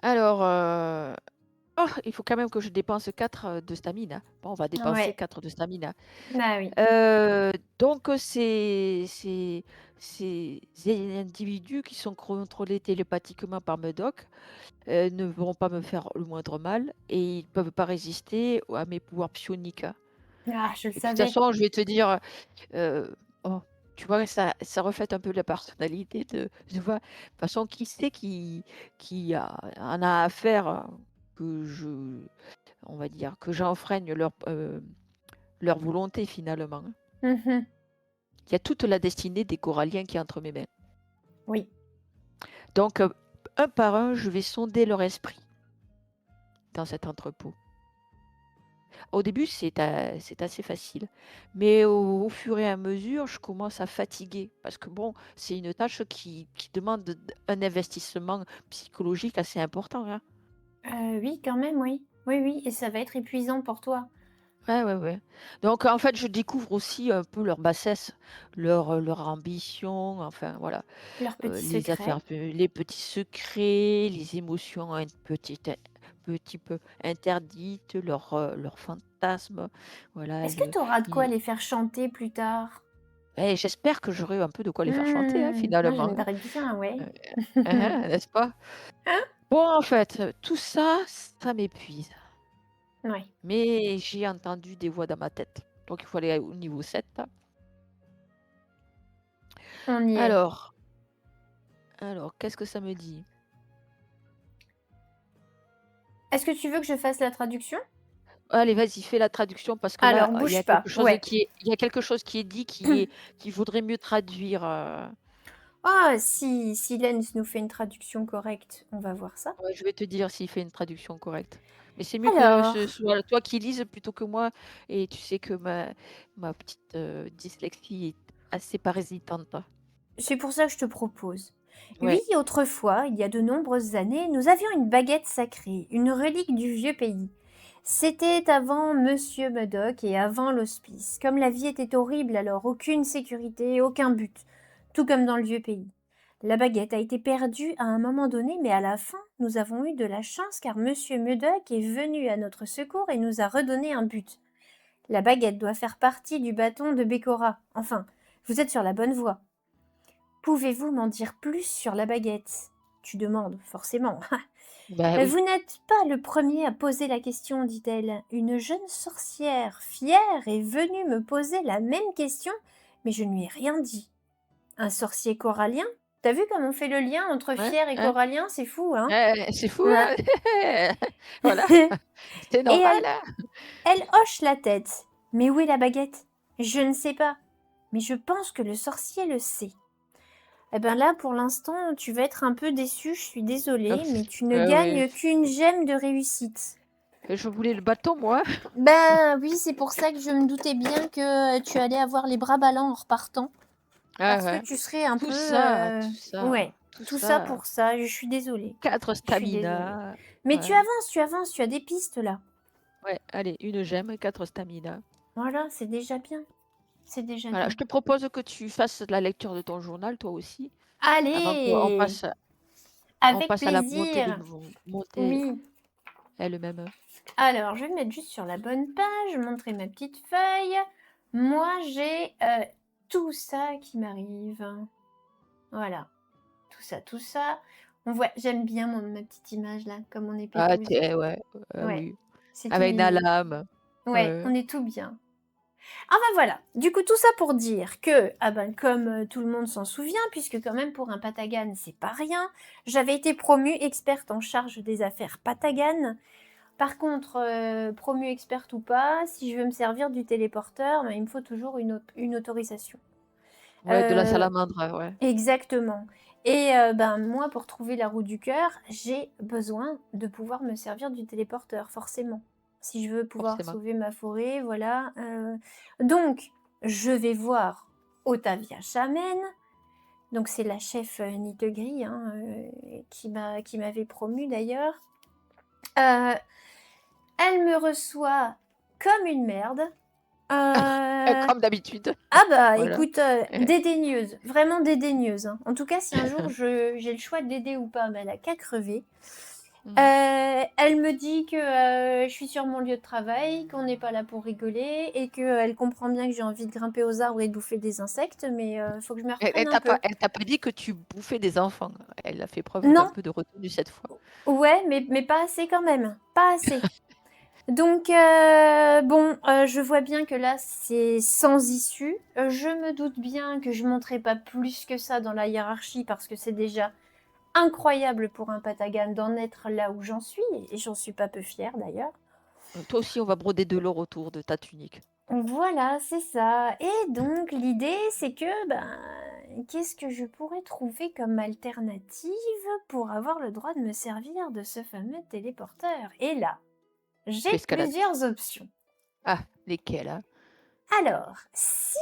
Alors, oh, il faut quand même que je dépense 4 de stamina. Bon, on va dépenser Ouais, 4 de stamina. bah oui. Donc ces individus qui sont contrôlés télépathiquement par Medoc, ne vont pas me faire le moindre mal et ils peuvent pas résister à mes pouvoirs psioniques, hein. Ah, je le Et puis de toute savais. façon, je vais te dire, oh, tu vois, ça reflète un peu la personnalité de vois? De toute façon, qui c'est en a à faire, que je on va dire, que j'enfreigne leur volonté finalement, hein. Mmh. Il y a toute la destinée des coralliens qui est entre mes mains. Oui. Donc, un par un, je vais sonder leur esprit dans cet entrepôt. Au début, c'est assez facile, mais au fur et à mesure, je commence à fatiguer parce que bon, c'est une tâche qui demande un investissement psychologique assez important, hein. Oui, quand même, oui. Oui, oui, et ça va être épuisant pour toi. Ouais, ouais, ouais. Donc en fait, je découvre aussi un peu leur bassesse, leur ambition, enfin voilà, Leurs petits les affaires, secrets. les petits secrets, les émotions un petit peu interdites, leurs fantasmes, voilà Est-ce que tu auras de quoi i les faire chanter plus tard? et j'espère que j'aurai un peu de quoi les faire chanter, hein, Moi finalement, hein. j'aimerais bien, ouais. Heu, n'est-ce pas? Bon, en fait, tout ça, ça m'épuise, Ouais, mais j'ai entendu des voix dans ma tête, donc il faut aller au niveau 7. on y est. Alors qu'est-ce que ça me dit? Est-ce que tu veux que je fasse la traduction? Allez, vas-y, fais la traduction parce que là, Alors bouge pas, ouais. il y a quelque chose qui est dit qu'il vaudrait mieux traduire, Ah si Lens nous fait une traduction correcte, on va voir ça. ouais, je vais te dire s'il fait une traduction correcte. Mais c'est mieux que Alors, ce soit toi qui lises plutôt que moi et tu sais que ma petite, dyslexie est assez parasitante. c'est pour ça que je te propose. Oui, Ouais, autrefois, il y a de nombreuses années, nous avions une baguette sacrée, une relique du vieux pays. C'était avant Monsieur Murdoch et avant l'hospice. Comme la vie était horrible alors, aucune sécurité, aucun but, tout comme dans le vieux pays. La baguette a été perdue à un moment donné, mais à la fin, nous avons eu de la chance car Monsieur Murdoch est venu à notre secours et nous a redonné un but. La baguette doit faire partie du bâton de Bécora. Enfin, vous êtes sur la bonne voie. Pouvez-vous m'en dire plus sur la baguette? Tu demandes, forcément. bah, oui. Vous n'êtes pas le premier à poser la question, dit-elle. Une jeune sorcière fière est venue me poser la même question, mais je ne lui ai rien dit. Un sorcier corallien? T'as vu comme on fait le lien entre Ouais, fier et ouais. corallien? C'est fou, hein? C'est fou, Ouais. hein? Voilà, c'est Et normal, hein? elle hoche la tête. Mais où est la baguette? Je ne sais pas. Mais je pense que le sorcier le sait. Eh ben là, pour l'instant, tu vas être un peu déçu, je suis désolée, mais tu ne Oui. gagnes qu'une gemme de réussite. Je voulais le bâton moi. Ben oui, c'est pour ça que je me doutais bien que tu allais avoir les bras ballants en repartant, Ouais, parce que ouais. tu serais un Tout peu, ça, ouais, tout tout ça ça, pour ça, je suis désolée, 4 je suis désolée. stamina. Mais Ouais, tu avances, tu as des pistes là. ouais, allez, une gemme, 4 stamina. Voilà, c'est déjà bien, c'est déjà Voilà, je bien. te propose que tu fasses la lecture de ton journal toi aussi, avant qu'on Allez, on avec passe à la montée plaisir. montée Oui. elle-même. Alors, je vais me mettre juste sur la bonne page, montrer ma petite feuille. Moi, j'ai tout ça qui m'arrive. Voilà, tout ça, tout ça. On voit, j'aime bien ma petite image là, comme on est Ah pépouze. tu ouais, Ouais, oui, c'est tout avec mignon. Nalam. Ouais, Ouais, on est tout bien. Ah ben voilà, du coup tout ça pour dire que, ah ben comme tout le monde s'en souvient, puisque quand même pour un Patagan c'est pas rien, j'avais été promue experte en charge des affaires Patagan. Par contre, promue experte ou pas, si je veux me servir du téléporteur, ben, il me faut toujours une autorisation. ouais, de la Heu, salamandre, ouais, exactement, et ben, moi, pour trouver la roue du cœur, j'ai besoin de pouvoir me servir du téléporteur, forcément. Si je veux pouvoir forcément. sauver ma forêt, voilà, donc je vais voir Otavia Shaman, donc c'est la chef, Nittegris, hein, qui m'avait promue d'ailleurs. Heu Elle me reçoit comme une merde. Euh, Comme d'habitude. Ah bah Voilà. écoute, dédaigneuse, vraiment dédaigneuse, hein. En tout cas, si un jour j'ai le choix de l'aider ou pas, bah, elle a qu'à crever. Mhm. Elle me dit que je suis sur mon lieu de travail, qu'on n'est pas là pour rigoler et qu'elle comprend bien que j'ai envie de grimper aux arbres et de bouffer des insectes, mais faut que je me reprenne un peu. Elle t'a pas dit que tu bouffais des enfants. Elle a fait preuve d'un Non, peu de retenue cette fois. ouais, mais pas assez quand même, pas assez. Donc, bon, je vois bien que là, c'est sans issue. Je me doute bien que je monterai pas plus que ça dans la hiérarchie parce que c'est déjà incroyable pour un Patagan d'en être là où j'en suis, et j'en suis pas peu fière d'ailleurs. Toi aussi, on va broder de l'or autour de ta tunique. Voilà, c'est ça. Et donc, l'idée, c'est que, ben, qu'est-ce que je pourrais trouver comme alternative pour avoir le droit de me servir de ce fameux téléporteur? Et là, j'ai L'escalade. plusieurs options. Ah, lesquelles, hein? Alors, si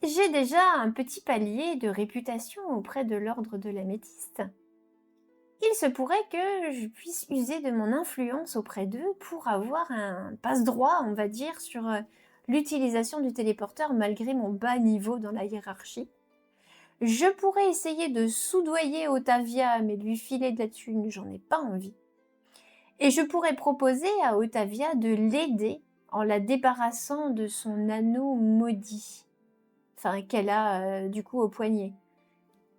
j'ai déjà un petit palier de réputation auprès de l'ordre de l'améthyste, il se pourrait que je puisse user de mon influence auprès d'eux pour avoir un passe-droit, on va dire, sur l'utilisation du téléporteur malgré mon bas niveau dans la hiérarchie. Je pourrais essayer de soudoyer Otavia, mais lui filer de la thune, j'en ai pas envie. Et je pourrais proposer à Otavia de l'aider en la débarrassant de son anneau maudit. Enfin, qu'elle a du coup au poignet.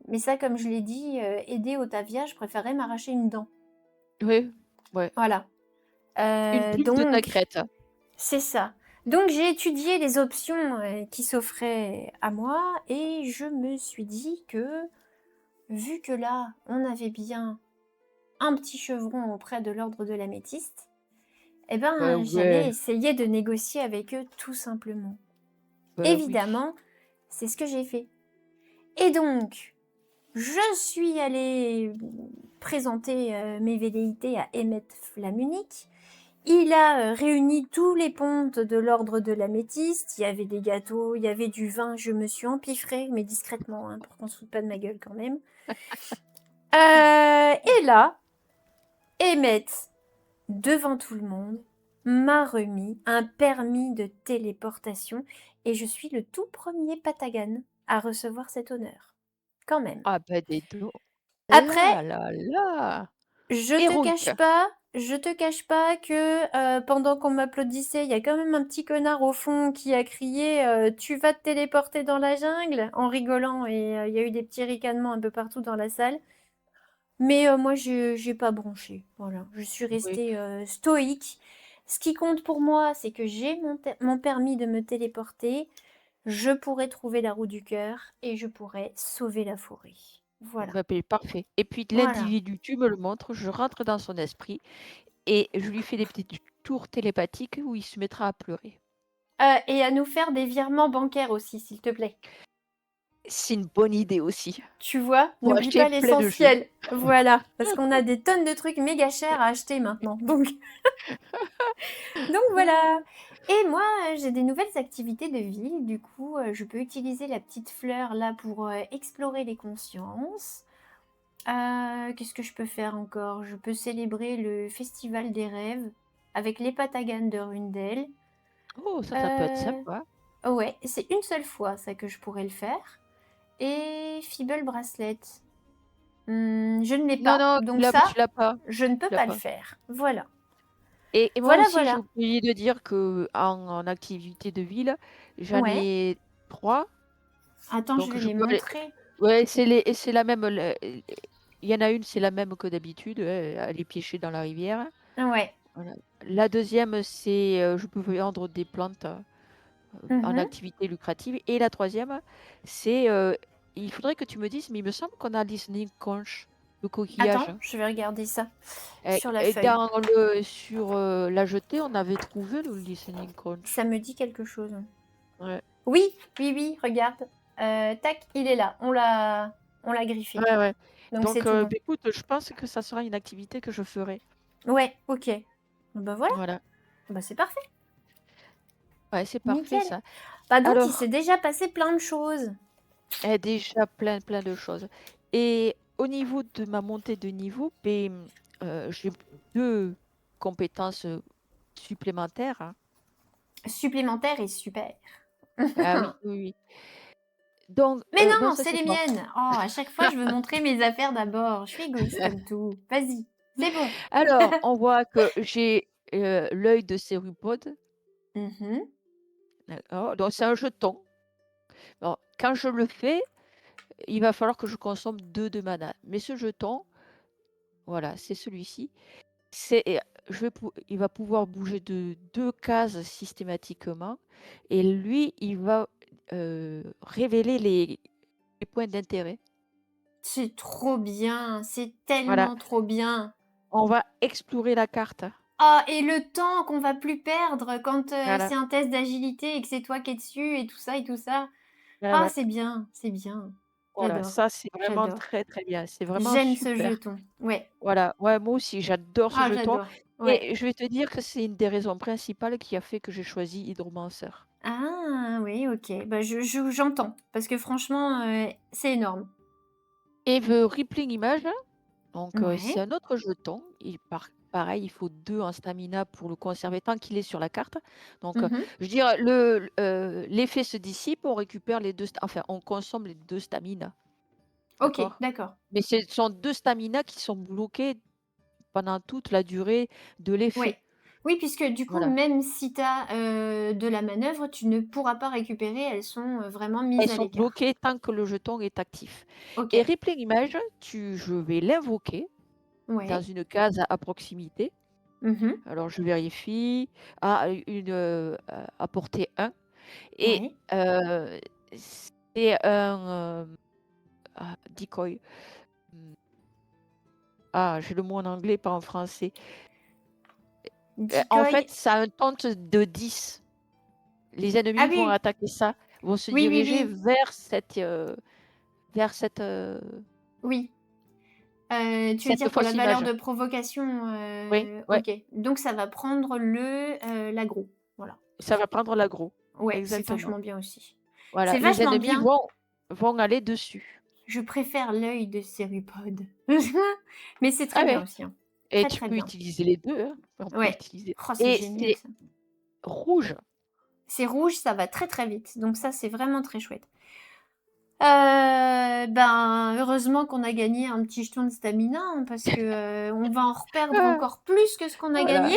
Mais ça, comme je l'ai dit, aider Otavia, je préférerais m'arracher une dent. Oui, ouais. Voilà. Une plume de ta Donc, crête. c'est ça. Donc, j'ai étudié les options qui s'offraient à moi et je me suis dit que, vu que là, on avait bien un petit chevron auprès de l'ordre de l'améthyste, eh ben, j'allais Ouais, essayer de négocier avec eux tout simplement. oui. Évidemment, c'est ce que j'ai fait. Et donc, je suis allée présenter mes velléités à Emmet Flamunique. Il a réuni tous les pontes de l'ordre de l'améthyste. Il y avait des gâteaux, il y avait du vin. Je me suis empiffrée, mais discrètement, hein, pour qu'on se foute pas de ma gueule quand même. Et là, Emmet, devant tout le monde, m'a remis un permis de téléportation et je suis le tout premier Patagan à recevoir cet honneur. Quand même. Ah bah dis donc. Après, Là là là. Héroïque. je te cache pas que pendant qu'on m'applaudissait, il y a quand même un petit connard au fond qui a crié Tu vas te téléporter dans la jungle en rigolant et il y a eu des petits ricanements un peu partout dans la salle. Mais moi, j'ai pas bronché. Voilà, je suis Oui. restée stoïque. Ce qui compte pour moi, c'est que j'ai mon permis de me téléporter. Je pourrais trouver la roue du cœur et je pourrais sauver la forêt. Voilà. Bah, parfait. Et puis Voilà. l'individu, tu me le montres, je rentre dans son esprit et je lui fais des petits tours télépathiques où il se mettra à pleurer. Et à nous faire des virements bancaires aussi, s'il te plaît. C'est une bonne idée aussi. Tu vois, Pour n'oublie acheter pas plein de jeux. l'essentiel. Voilà, parce qu'on a des tonnes de trucs méga chers à acheter maintenant. Donc voilà. Et moi, j'ai des nouvelles activités de ville. Du coup, je peux utiliser la petite fleur là pour explorer les consciences. Qu'est-ce que je peux faire encore? Je peux célébrer le festival des rêves avec les Patagan de Rundel. Oh, ça peut être Euh, sympa. ouais, c'est une seule fois ça que je pourrais le faire. Et Feeble Bracelet. Je ne l'ai Non, pas. non, Donc tu ça, l'as pas. je ne peux Tu l'as pas le pas. faire. Voilà. Et moi Voilà, aussi, j'ai voilà. oublié de dire que en activité de ville, j'en Ouais. ai 3. Attends, je Donc vais je les peux aller. montrer. Ouais, c'est la même. Il y en a une, c'est la même que d'habitude, aller pêcher dans la rivière. Ouais. Voilà. La deuxième, c'est je peux vendre des plantes en Mhm. activité lucrative. Et la troisième, c'est il faudrait que tu me dises, mais il me semble qu'on a listening conch, le coquillage. Attends, je vais regarder ça sur la Et feuille. sur la jetée, on avait trouvé le listening conch. Ça me dit quelque chose. Ouais, Oui, oui, oui, regarde. Tac, il est là. On l'a griffé. ouais, ouais. Donc c'est Donc, tout bon. écoute, je pense que ça sera une activité que je ferai. Ouais, ok. Bah voilà. Voilà. Bah c'est parfait. Ouais, c'est parfait Nickel. ça. Bah donc il Alors, s'est déjà passé plein de choses. déjà plein de choses. Et au niveau de ma montée de niveau, j'ai 2 compétences supplémentaires, hein. supplémentaire est super. Ah oui, oui, oui. Donc, Mais donc non, ça c'est c'est les bon. miennes. Oh, à chaque fois, je veux montrer mes affaires d'abord. Je suis égoïste comme tout. Vas-y, c'est bon. Alors, on voit que j'ai, l'œil de Céropode, Mmh. d'accord, donc c'est un jeton. Alors, quand je le fais, il va falloir que je consomme 2 de mana. Mais ce jeton, voilà, c'est celui-ci. C'est je vais pou il va pouvoir bouger de 2 cases systématiquement et lui, il va, révéler les points d'intérêt. C'est trop bien, c'est Voilà, tellement trop bien. on va explorer la carte. Ah et le temps qu'on va plus perdre quand, Voilà, c'est un test d'agilité et que c'est toi qui es dessus et tout ça et tout ça. ouais, Ah ouais. c'est bien, c'est bien. Voilà, J'adore, ça, c'est vraiment j'adore. très, très bien. C'est vraiment J'aime ce super. jeton. Ouais. Voilà, ouais, moi aussi, j'adore ce Ah jeton j'adore. Ouais. et je vais te dire que c'est une des raisons principales qui a fait que j'ai choisi Hydromancer. Ah oui, OK. Bah, j'entends parce que franchement, c'est énorme. Et the Rippling Image, donc c'est Ouais. un autre jeton. Pareil, il faut 2 en stamina pour le conserver tant qu'il est sur la carte. Donc, Mmh. je veux dire, l'effet se dissipe, on récupère les 2 enfin, on consomme les 2 stamina, OK, d'accord? d'accord. Mais ce sont 2 stamina qui sont bloqués pendant toute la durée de l'effet. Ouais. Oui, puisque du coup, Voilà. même si tu as, de la manœuvre, tu ne pourras pas récupérer, elles sont, vraiment Elles mises à sont l'écart. bloquées tant que le jeton est actif. Et OK. Rippling Image, je vais l'invoquer dans Ouais. une case à proximité. Mmh. Alors je vérifie. Ah, à portée 1 et Ouais. c'est un, decoy. Mmh, j'ai le mot en anglais, pas en français. En Decoy. fait, ça a un taunt de 10. Les Ah ennemis vont oui! attaquer ça, vont se Oui, oui, diriger oui. vers cette, Oui. Tu veux cette dire pour la fausse valeur image. de provocation, Oui, ouais, OK. Donc ça va prendre l'aggro. Voilà. ça va prendre l'aggro. Ouais, c'est Exactement. vachement bien aussi. Voilà, C'est les vachement ennemis bien. vont aller dessus. Je préfère l'œil de Céropode. Mais c'est Ah très bien ouais, aussi, hein. et Très, tu très peux bien. utiliser les 2, hein. On peut Ouais. utiliser Oh, c'est et génial c'est ça. rouge. C'est rouge, ça va très, très vite. Donc ça, c'est vraiment très chouette. Ben, heureusement qu'on a gagné un petit jeton de stamina, hein, parce que, on va en reperdre Ah, encore plus que ce qu'on a gagné.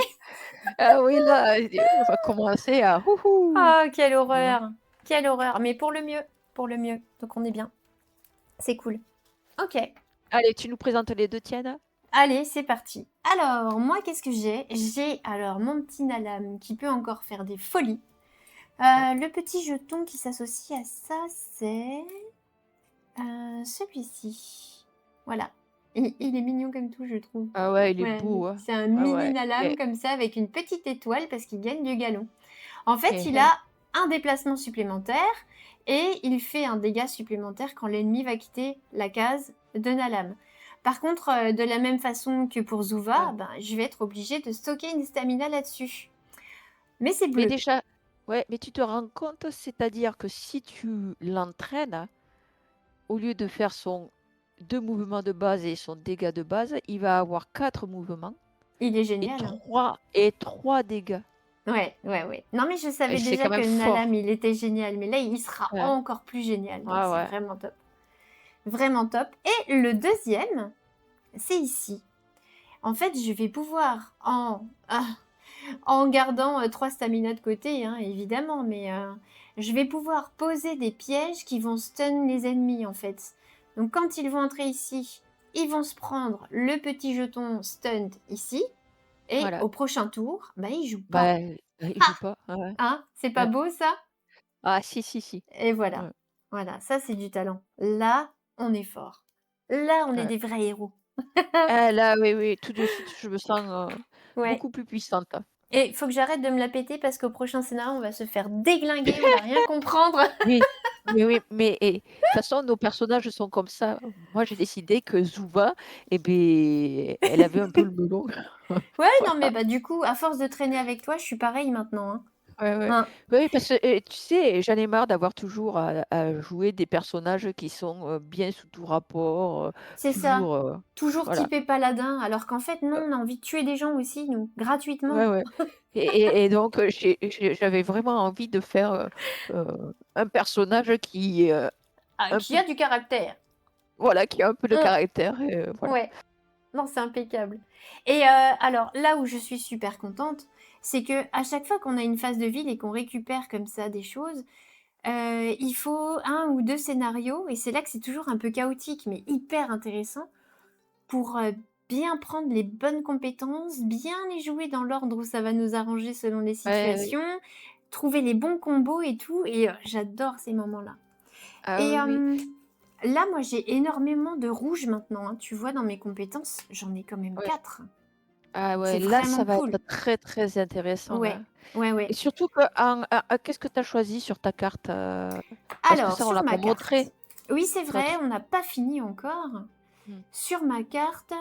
voilà. Ah oui, là, on va commencer à houhou. Ah, quelle Hein. horreur! Quelle horreur! Mais pour le mieux, pour le mieux. Donc on est bien. C'est cool. OK. Allez, tu nous présentes les 2 tiennes? Allez, c'est parti. Alors, moi, qu'est-ce que j'ai? J'ai alors mon petit Nalam qui peut encore faire des folies. Ouais. Le petit jeton qui s'associe à ça, c'est celui-ci. Voilà. Il est mignon comme tout, je trouve. Ah ouais, il est Ouais, beau, hein. c'est un Ouais, mini ouais. Nalam Et comme ça avec une petite étoile parce qu'il gagne du galon. En fait, hé il hé. a un déplacement supplémentaire et il fait un dégât supplémentaire quand l'ennemi va quitter la case de Nalam. Par contre, de la même façon que pour Zuva, Ouais. ben, je vais être obligée de stocker une stamina là-dessus. Mais c'est Mais bleu. déjà ouais, mais tu te rends compte, c'est-à-dire que si tu l'entraînes, au lieu de faire son 2 mouvements de base et son dégât de base, il va avoir 4 mouvements Il est et génial, hein. 3 dégâts. Ouais, ouais, ouais. Non, mais je Et savais c'est déjà quand que même Nalam, fort. il était génial, mais là, il sera Ouais. encore plus génial, donc Ouais, c'est ouais. vraiment top. Vraiment top. Et le deuxième, c'est ici. En fait, je vais pouvoir en gardant, 3 stamina de côté, hein, évidemment, mais je vais pouvoir poser des pièges qui vont stun les ennemis, en fait. Donc quand ils vont entrer ici, ils vont se prendre le petit jeton stunt ici et Voilà. au prochain tour, bah, ils jouent pas. Bah, il joue pas. Ouais, ouais. Hein? C'est pas Ouais. beau ça? Ah si, si, si. Et voilà. Ouais, Voilà, ça c'est du talent. Là, on est fort. Là, on est ouais. des vrais héros. Ah là, oui, oui, tout de suite, je me sens, Ouais. beaucoup plus puissante. Et faut que j'arrête de me la péter parce qu'au prochain scénario, on va se faire déglinguer, on va rien comprendre. Oui, oui, oui, mais de toute façon, nos personnages sont comme ça. Moi, j'ai décidé que Zuva, eh beh, elle avait un peu le melon. Ouais, non, mais Voilà. bah, du coup, à force de traîner avec toi, je suis pareille maintenant, hein. Ouais, ouais. Hein, Oui, parce que, tu sais, j'en ai marre d'avoir toujours à jouer des personnages qui sont, bien sous tout rapport, c'est ça. toujours, Toujours voilà. typé paladin, alors qu'en fait, non, Heu, on a envie de tuer des gens aussi, nous, ouais, gratuitement. ouais et donc j'avais vraiment envie de faire, un personnage qui, Ah, un qui peu a du caractère. voilà, qui a un peu de Mmh, caractère et voilà. ouais. Non, c'est impeccable et alors là où je suis super contente, c'est qu'à chaque fois qu'on a une phase de ville et qu'on récupère comme ça des choses, il faut un ou 2 scénarios et c'est là que c'est toujours un peu chaotique mais hyper intéressant pour, bien prendre les bonnes compétences, bien les jouer dans l'ordre où ça va nous arranger selon les Ouais, oui. situations, trouver les bons combos et tout et j'adore ces moments-là Ah et oui, oui. là, moi, j'ai énormément de rouge maintenant, hein. Tu vois, dans mes compétences, j'en ai quand même Ouais. 4. Ah C'est ouais, là, ça vraiment va cool. être très, très intéressant, Ouais, hein ouais, et ouais. surtout que qu'est-ce que tu as choisi sur ta carte, Parce que Alors, ça, on sur l'a ma pas carte montré. oui, c'est vrai, Notre on n'a pas fini encore. mmh, Sur ma carte,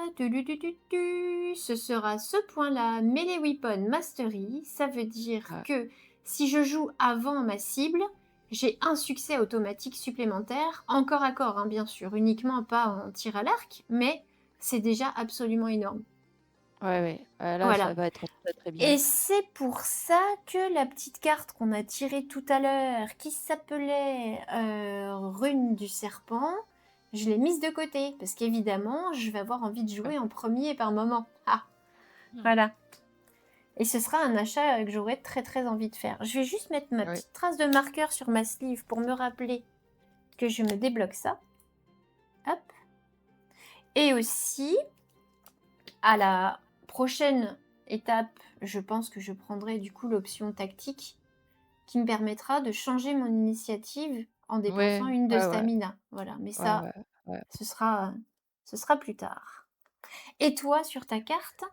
ce sera ce point-là, Melee Weapon Mastery. Ça veut dire ah, que si je joue avant ma cible, j'ai un succès automatique supplémentaire, en corps à corps, hein, bien sûr, uniquement pas en tir à l'arc, mais c'est déjà absolument énorme. ouais, ouais, là, ça Voilà. va être très, très Et bien. c'est pour ça que la petite carte qu'on a tirée tout à l'heure, qui s'appelait Rune du serpent, je l'ai mise de côté, parce qu'évidemment, je vais avoir envie de Ouais. jouer en premier par moment. Ah, Mmh. voilà. Et ce sera un achat que j'aurai très très envie de faire. Je vais juste mettre ma Ouais. petite trace de marqueur sur ma sleeve pour me rappeler que je me débloque ça. Hop. Et aussi, à la prochaine étape, je pense que je prendrai du coup l'option tactique qui me permettra de changer mon initiative en dépensant Ouais, une de ouais, ouais, stamina. Voilà, mais ouais, ça, ouais, ouais. ce sera plus tard. Et toi, sur ta carte?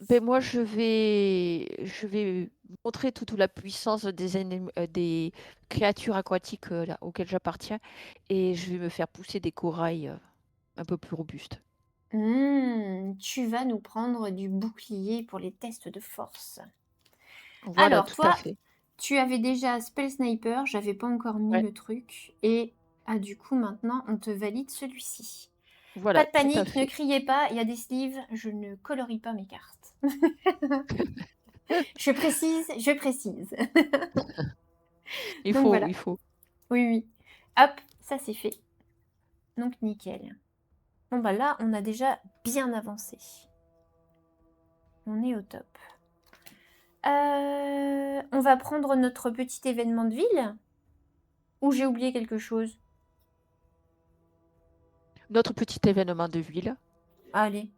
Beh, moi, je vais montrer toute la puissance des créatures aquatiques, là, auxquelles j'appartiens et je vais me faire pousser des corails, un peu plus robustes. Tu vas nous prendre du bouclier pour les tests de force. Voilà, Alors tout à toi, fait. tu avais déjà Spell Sniper, j'avais pas encore mis Ouais, le truc et ah du coup maintenant on te valide celui-ci. Pas voilà, de tout à panique, ne fait. criez pas, il y a des sleeves, je ne colorie pas mes cartes. Je précise, je précise. Il Donc faut, voilà. il faut. Oui, oui. Hop, ça c'est fait. Donc nickel. Bon bah là, on a déjà bien avancé. On est au top. On va prendre notre petit événement de ville ou j'ai oublié quelque chose? Notre petit événement de ville. Allez.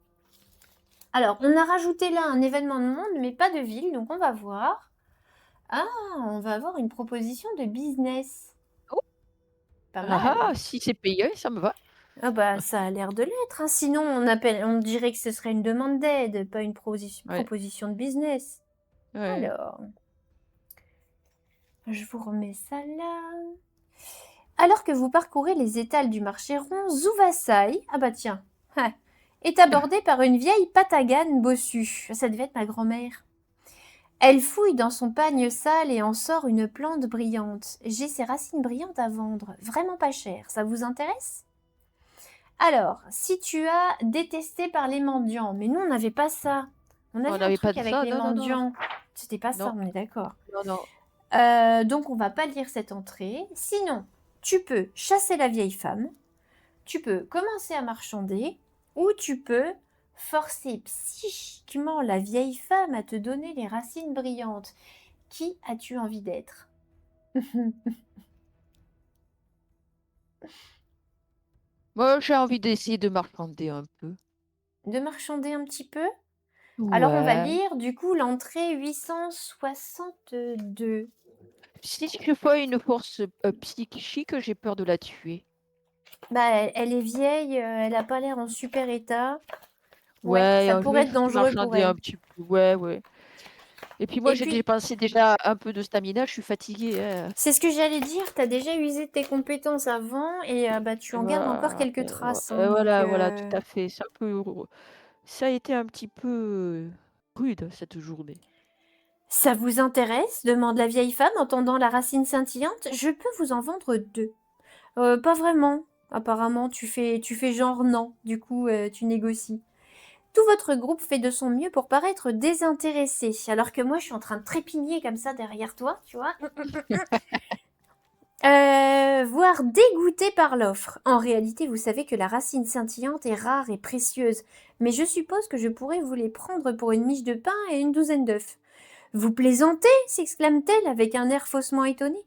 Alors, on a rajouté là un événement de monde, mais pas de ville, donc on va voir. Ah, on va avoir une proposition de business. Oh! Pas Ah mal. ah! Si c'est payé, ça me va. Ah bah ça a l'air de l'être, hein. Sinon on dirait que ce serait une demande d'aide, pas une Ouais, proposition de business. ouais. Alors, je vous remets ça là. Alors que vous parcourez les étals du marché rond, Zouvasai, ah bah tiens, ouais, est abordée par une vieille patagane bossue. Ça devait être ma grand-mère. Elle fouille dans son pagne sale et en sort une plante brillante. J'ai ces racines brillantes à vendre, vraiment pas cher. Ça vous intéresse? Alors, si tu as détesté par les mendiants, mais nous on n'avait pas ça. On On avait un n'avait pas truc de avec ça? les Non, non, non. mendiants. C'était pas ça, Non, on est d'accord. non, non. Donc on va pas lire cette entrée. Sinon, tu peux chasser la vieille femme, tu peux commencer à marchander, ou tu peux forcer psychiquement la vieille femme à te donner les racines brillantes. Qui as-tu envie d'être? Moi, j'ai envie d'essayer de marchander un peu. De marchander un petit peu? Alors on va Ouais. lire du coup l'entrée 862. Si je fais une force, psychique, j'ai peur de la tuer. Bah, elle est vieille, elle a pas l'air en super état. Ouais, Ouais, ça je pourrait vais être juste dangereux pour marchander un elle. petit peu. Ouais, ouais. Et puis moi, Et j'ai puis, dépensé déjà un peu de stamina, je suis fatiguée, hein. c'est ce que j'allais dire, tu as déjà usé tes compétences avant et bah, tu en gardes encore Voilà, quelques traces, hein, donc voilà, voilà, tout à fait. Ça a été un petit peu rude cette journée. Ça vous intéresse? Demande la vieille femme en tendant la racine scintillante. Je peux vous en vendre 2. Pas vraiment. Apparemment, tu fais genre non. Du coup, tu négocies. Tout votre groupe fait de son mieux pour paraître désintéressé, alors que moi, je suis en train de trépigner comme ça derrière toi, tu vois. Voire dégoûté par l'offre. En réalité, vous savez que la racine scintillante est rare et précieuse, mais je suppose que je pourrais vous les prendre pour une miche de pain et une douzaine d'œufs. Vous plaisantez s'exclame-t-elle avec un air faussement étonné.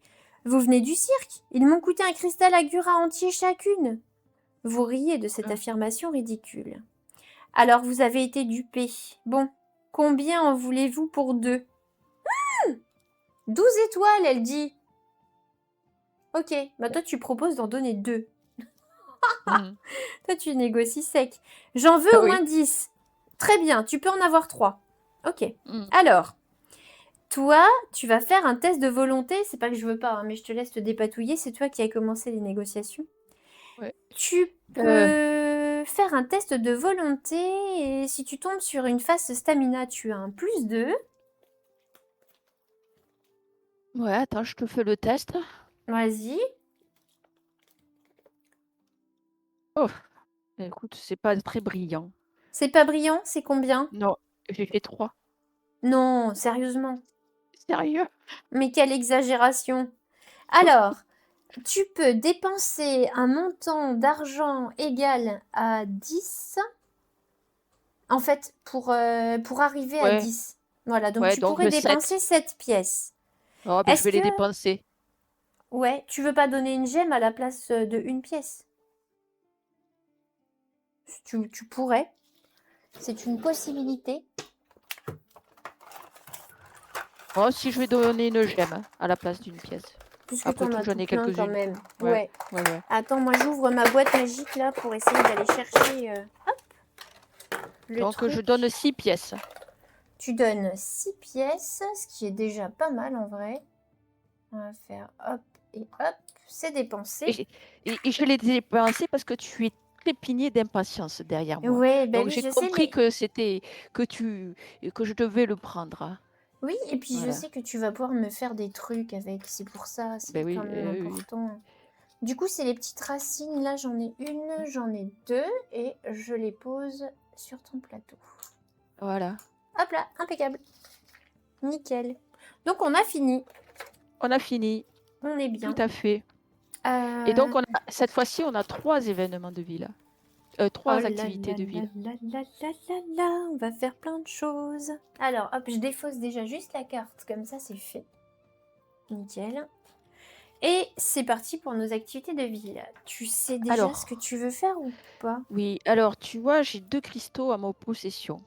Vous venez du cirque. Ils m'ont coûté un cristal Agura entier chacune. Vous riez de cette affirmation ridicule. Alors vous avez été dupé. Bon, combien en voulez-vous pour 2? 12 étoiles, elle dit. Ok, bah toi tu proposes d'en donner 2. Mhm. Toi tu négocies sec. J'en veux Ah au oui. moins 10. Très bien, tu peux en avoir 3. Ok. Mhm. Alors, toi, tu vas faire un test de volonté. C'est pas que je veux pas, hein, mais je te laisse te dépatouiller. C'est toi qui as commencé les négociations. Ouais. Tu peux faire un test de volonté et si tu tombes sur une phase stamina, tu as un +2. Ouais, attends, je te fais le test. Vas-y. Oh, écoute, c'est pas très brillant. C'est pas brillant, c'est combien? Non, j'ai fait 3. Non, sérieusement. Sérieux? Mais quelle exagération. Alors, tu peux dépenser un montant d'argent égal à 10. En fait, pour arriver à Ouais, 10. Voilà, donc ouais, tu donc pourrais 7. dépenser 7 pièces. Oh, ben je Est-ce vais les que... dépenser. Ouais, tu veux pas donner une gemme à la place de une pièce? Tu pourrais. C'est une possibilité. Oh, si je vais donner une gemme à la place d'une pièce. Puisque Après t'en tout, as j'en tout ai plein quand quelques-unes. même. Ouais, Ouais. ouais, ouais. Attends, moi j'ouvre ma boîte magique là pour essayer d'aller chercher le Donc truc. je donne 6 pièces. Tu donnes 6 pièces, ce qui est déjà pas mal en vrai. On va faire hop et hop. C'est Et, dépensé. j'ai- et je l'ai dépensé parce que tu es trépigné d'impatience derrière moi. Ouais, bah Donc oui, j'ai je sais, compris mais... que c'était que je devais le prendre, hein. Oui, et puis je Voilà. sais que tu vas pouvoir me faire des trucs avec. C'est pour ça, c'est Ben quand oui, même oui. important. Du coup, c'est les petites racines. Là, j'en ai une, j'en ai 2. Et je les pose sur ton plateau. Voilà. Hop là, impeccable. Nickel. Donc, on a fini. On a fini. On est Tout bien. à fait. Et donc cette fois-ci, on a 3 événements de ville. 3 Oh là activités là de là ville. là là là là là, on va faire plein de choses. Alors, hop, je défausse déjà juste la carte, comme ça c'est fait. Nickel. Et c'est parti pour nos activités de ville. Tu sais déjà Alors, ce que tu veux faire ou pas? oui, alors tu vois, j'ai 2 cristaux à ma possession.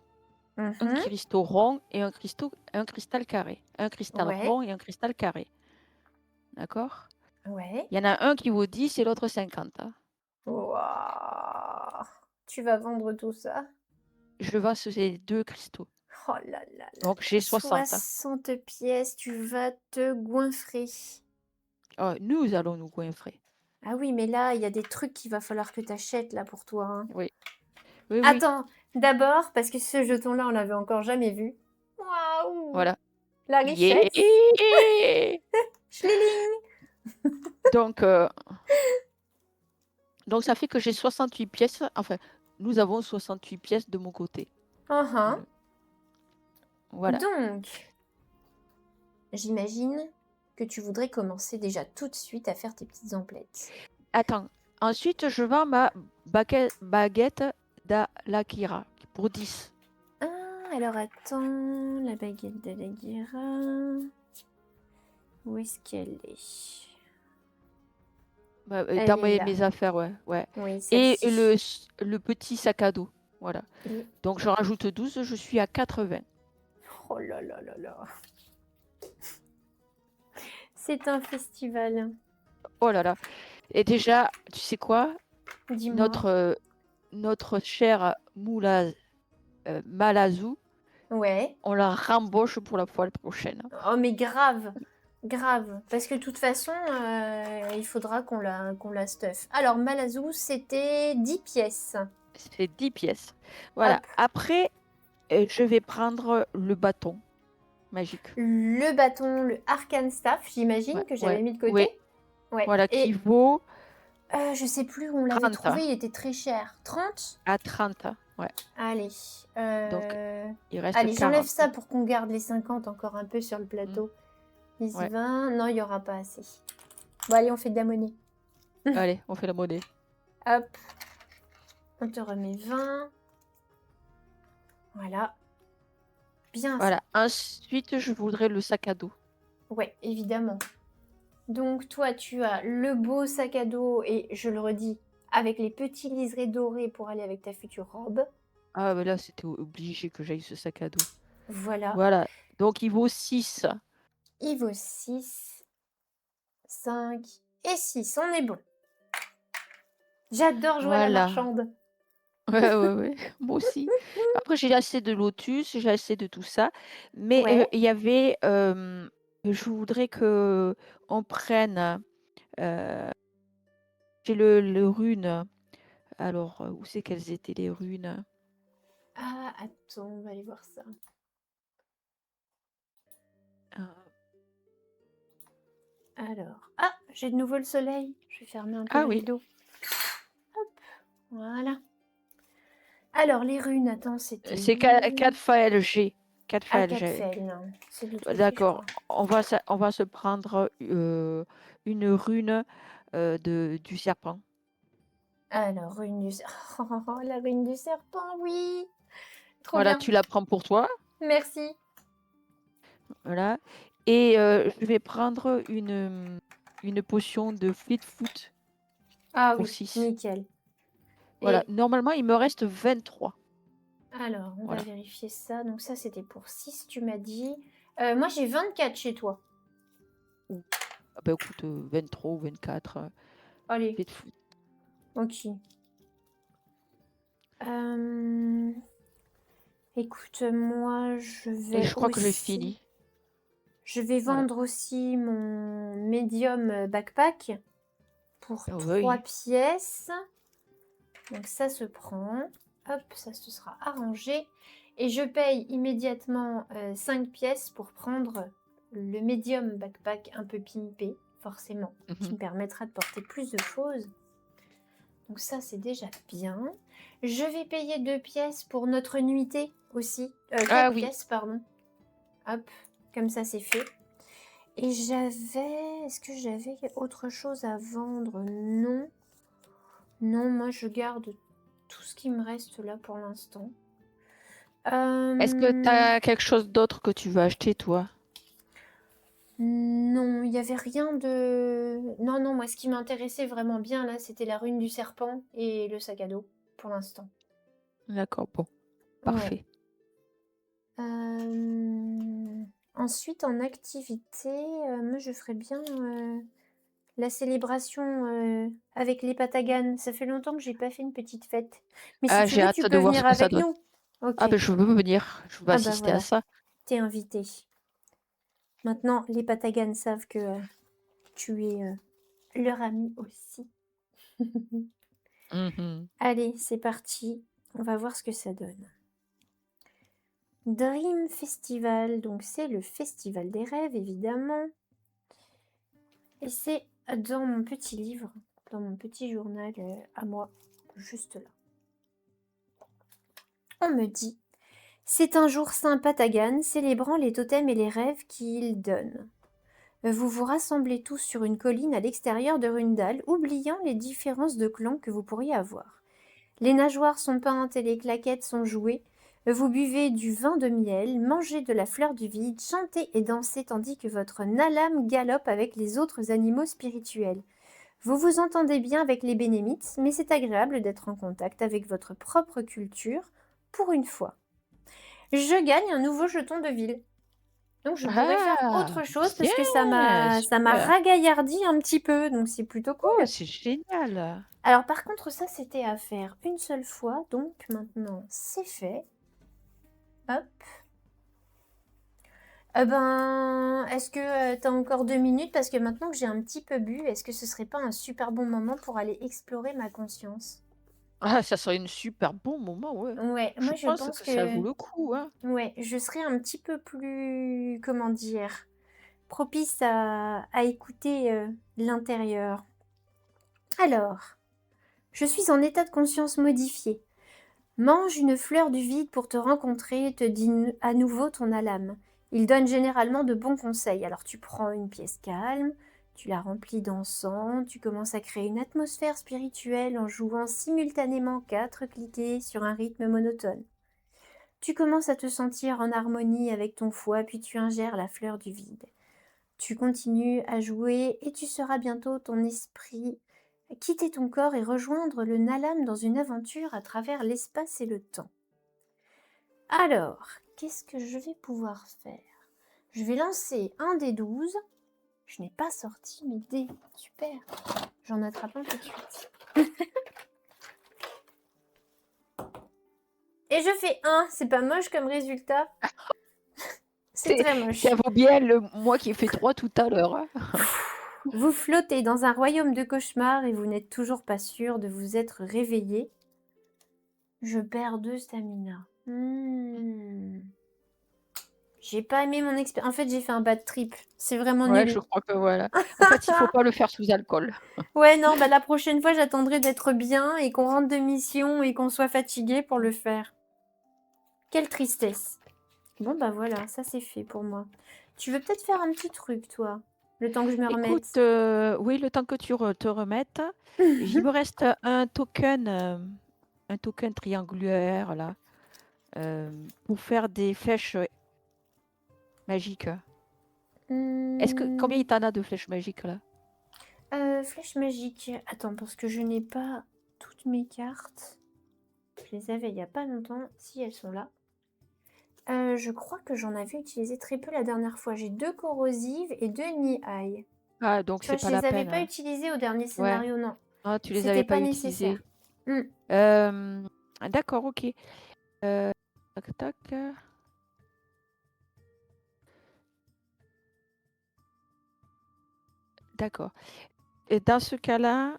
Un Mhm. cristaux rond et un cristal carré. Un cristal Ouais, rond et un cristal carré. D'accord? ouais. Il y en a un qui vaut 10 et l'autre 50, hein. Wouah. Tu vas vendre tout ça? Je vends ces 2 cristaux. Oh là là là Donc là. j'ai 60, hein. 60 pièces, tu vas te goinfrer. Oh, nous allons nous goinfrer. Ah oui, mais là, il y a des trucs qu'il va falloir que tu achètes là pour toi, hein. Oui. Oui, oui. Attends, d'abord, parce que ce jeton-là, on l'avait encore jamais vu. Waouh! Voilà. La Yeah! richesse! Schliling! Donc, donc ça fait que j'ai 68 pièces. Enfin, nous avons 68 pièces de mon côté. Uhum. Voilà. Donc, j'imagine que tu voudrais commencer déjà tout de suite à faire tes petites emplettes. Attends. Ensuite, je vends ma baguette d'Alakira pour 10. Ah, alors attends, la baguette d'Alagira. Où est-ce qu'elle est? Bah, Elle dans est là. mes affaires, ouais. Oui, Et celle-ci. le petit sac à dos. Voilà. Et- Donc, je rajoute 12, je suis à 80. Oh là là là là. C'est un festival. Oh là là. Et déjà, tu sais quoi? Dis-moi. Notre cher Malazou, Ouais. on la rembauche pour la fois prochaine. Oh mais grave. Grave. Parce que de toute façon, il faudra qu'on la stuff. Alors, Malazou, c'était 10 pièces. C'est 10 pièces. Voilà. Hop. Après, je vais prendre le bâton. magique. le bâton, le Arcane Staff, j'imagine, Ouais, que j'avais ouais, mis de oui. côté. Ouais. Voilà, qui Et vaut je sais plus où on l'avait 30 trouvé, il était très cher. 30? à 30. Ouais. Allez. Donc, euh, il reste Allez, j'enlève 40. ça pour qu'on garde les 50 encore un peu sur le Mm. plateau. 10, Ouais. 20. Non, il n'y aura pas assez. Bon, allez, on fait de la monnaie. Allez, on fait la monnaie. Hop. On te remet 20. Voilà. Bien ça. Voilà. Ensuite, je voudrais le sac à dos. Ouais, évidemment. Donc, toi, tu as le beau sac à dos et, je le redis, avec les petits liserés dorés pour aller avec ta future robe. Ah, mais là, c'était obligé que j'aille ce sac à dos. Voilà. Voilà. Donc, il vaut 6. Il vaut 6, 5 et 6. On est bon. J'adore jouer à la Voilà. marchande. Ouais, ouais, ouais. Moi aussi. Après, j'ai assez de lotus, j'ai assez de tout ça. Mais Ouais. il y avait... je voudrais que on prenne... j'ai le rune. Alors, où c'est qu'elles étaient les runes? Ah, attends, on va aller voir ça. Euh, Alors. Ah, j'ai de nouveau le soleil. Je vais fermer un peu Ah le oui. rideau. Hop, voilà. Alors, les runes, attends, c'était C'est où 4 FALG. 4 Ah, FALG. 4 fèves, non. C'est de l'autre côté, je D'accord. crois. On va se prendre une rune du serpent. Alors, rune du serpent. Oh, la rune du serpent, oui. Trop Voilà, bien. tu la prends pour toi. Merci. Voilà. Et je vais prendre une potion de Fleet Foot Ah pour oui, 6. nickel. Voilà. Et Normalement, il me reste 23. alors, on Voilà. va vérifier ça. Donc ça, c'était pour 6, tu m'as dit. Moi, j'ai 24 chez toi. Ah bah écoute, 23 ou 24. Allez, Fleet Foot. ok. Écoute, moi, je Et vais je crois que j'ai aussi... fini. Je vais Voilà. vendre aussi mon médium backpack pour Ah 3 oui. pièces. Donc ça se prend. Hop, ça se sera arrangé. Et je paye immédiatement 5 pièces pour prendre le médium backpack un peu pimpé, forcément, qui Mhm. me permettra de porter plus de choses. Donc ça, c'est déjà bien. Je vais payer 2 pièces pour notre nuitée aussi. 4 Ah oui. pièces, pardon. Hop, comme ça, c'est fait. Et j'avais... Est-ce que j'avais autre chose à vendre? Non. Non, moi, je garde tout ce qui me reste là pour l'instant. Est-ce que tu as quelque chose d'autre que tu veux acheter, toi? Non, il n'y avait rien de... Non, non, moi, ce qui m'intéressait vraiment bien, là, c'était la rune du serpent et le sac à dos, pour l'instant. D'accord, bon. Ouais. Parfait. Ensuite, en activité, moi, je ferais bien la célébration avec les Pataganes. Ça fait longtemps que j'ai pas fait une petite fête. Mais si Ah, tu j'ai veux, hâte tu de peux voir ce venir que ça avec donne. nous. Ok. Ah ben je veux venir, je veux Ah bah assister à voilà, ça. t'es invité. Maintenant, les Pataganes savent que tu es leur ami aussi. Mhm. Allez, c'est parti. On va voir ce que ça donne. Dream Festival, donc c'est le festival des rêves, évidemment. Et c'est dans mon petit livre, dans mon petit journal à moi, juste là. On me dit, c'est un jour saint Patagan, célébrant les totems et les rêves qu'il donne. Vous vous rassemblez tous sur une colline à l'extérieur de Rundal, oubliant les différences de clans que vous pourriez avoir. Les nageoires sont peintes et les claquettes sont jouées. Vous buvez du vin de miel, mangez de la fleur du vide, chantez et dansez tandis que votre Nalam galope avec les autres animaux spirituels. Vous vous entendez bien avec les bénémites, mais c'est agréable d'être en contact avec votre propre culture, pour une fois. Je gagne un nouveau jeton de ville. Donc je pourrais faire autre Ah, chose parce bien, que ça m'a super. ragaillardi un petit peu, donc c'est plutôt cool. Oh, c'est génial. Alors par contre ça c'était à faire une seule fois, donc maintenant c'est fait. Hop. Est-ce que t'as encore 2 minutes? Parce que maintenant que j'ai un petit peu bu, est-ce que ce serait pas un super bon moment pour aller explorer ma conscience? Ah, ça serait un super bon moment, ouais. Ouais, Je moi je pense pense que ça que vaut le coup, hein. ouais, je serais un petit peu plus, comment dire, propice à écouter l'intérieur. Alors, je suis en état de conscience modifié. Mange une fleur du vide pour te rencontrer, te dit à nouveau ton alame. Il donne généralement de bons conseils. Alors tu prends une pièce calme, tu la remplis d'encens, tu commences à créer une atmosphère spirituelle en jouant simultanément 4 cliquets sur un rythme monotone. Tu commences à te sentir en harmonie avec ton foie, puis tu ingères la fleur du vide. Tu continues à jouer et tu seras bientôt ton esprit quitter ton corps et rejoindre le Nalam dans une aventure à travers l'espace et le temps. Alors, qu'est-ce que je vais pouvoir faire? Je vais lancer un des 12. Je n'ai pas sorti mes dés. Super. J'en attrape un tout de suite. Et je fais 1. C'est pas moche comme résultat. C'est très moche. Ça vaut bien le moi qui ai fait 3 tout à l'heure, hein. Vous flottez dans un royaume de cauchemars et vous n'êtes toujours pas sûr de vous être réveillé. Je perds 2 stamina. J'ai pas aimé mon expérience. En fait, j'ai fait un bad trip. C'est vraiment Ouais, je nul. crois que voilà. En fait, il faut pas le faire sous alcool. Ouais, non, bah la prochaine fois, j'attendrai d'être bien et qu'on rentre de mission et qu'on soit fatigué pour le faire. Quelle tristesse. Bon, bah voilà, ça c'est fait pour moi. Tu veux peut-être faire un petit truc, toi, le temps que je me Écoute, remette. oui, le temps que tu te remettes, il me reste un token triangulaire là, pour faire des flèches magiques. Combien Hmm, il t'en a de flèches magiques là? flèche magique. Attends, parce que je n'ai pas toutes mes cartes. Je les avais il y a pas longtemps. Si, elles sont là. Je crois que j'en avais utilisé très peu la dernière fois. J'ai 2 corrosives et 2 Nihai. Ah, donc Enfin, c'est je pas la les avais peine, pas hein. utilisés au dernier Ouais. scénario, non. Ah, tu les avais C'était pas pas utilisés. nécessaire. Hmm. D'accord, ok. Tac, tac. D'accord. Et dans ce cas-là,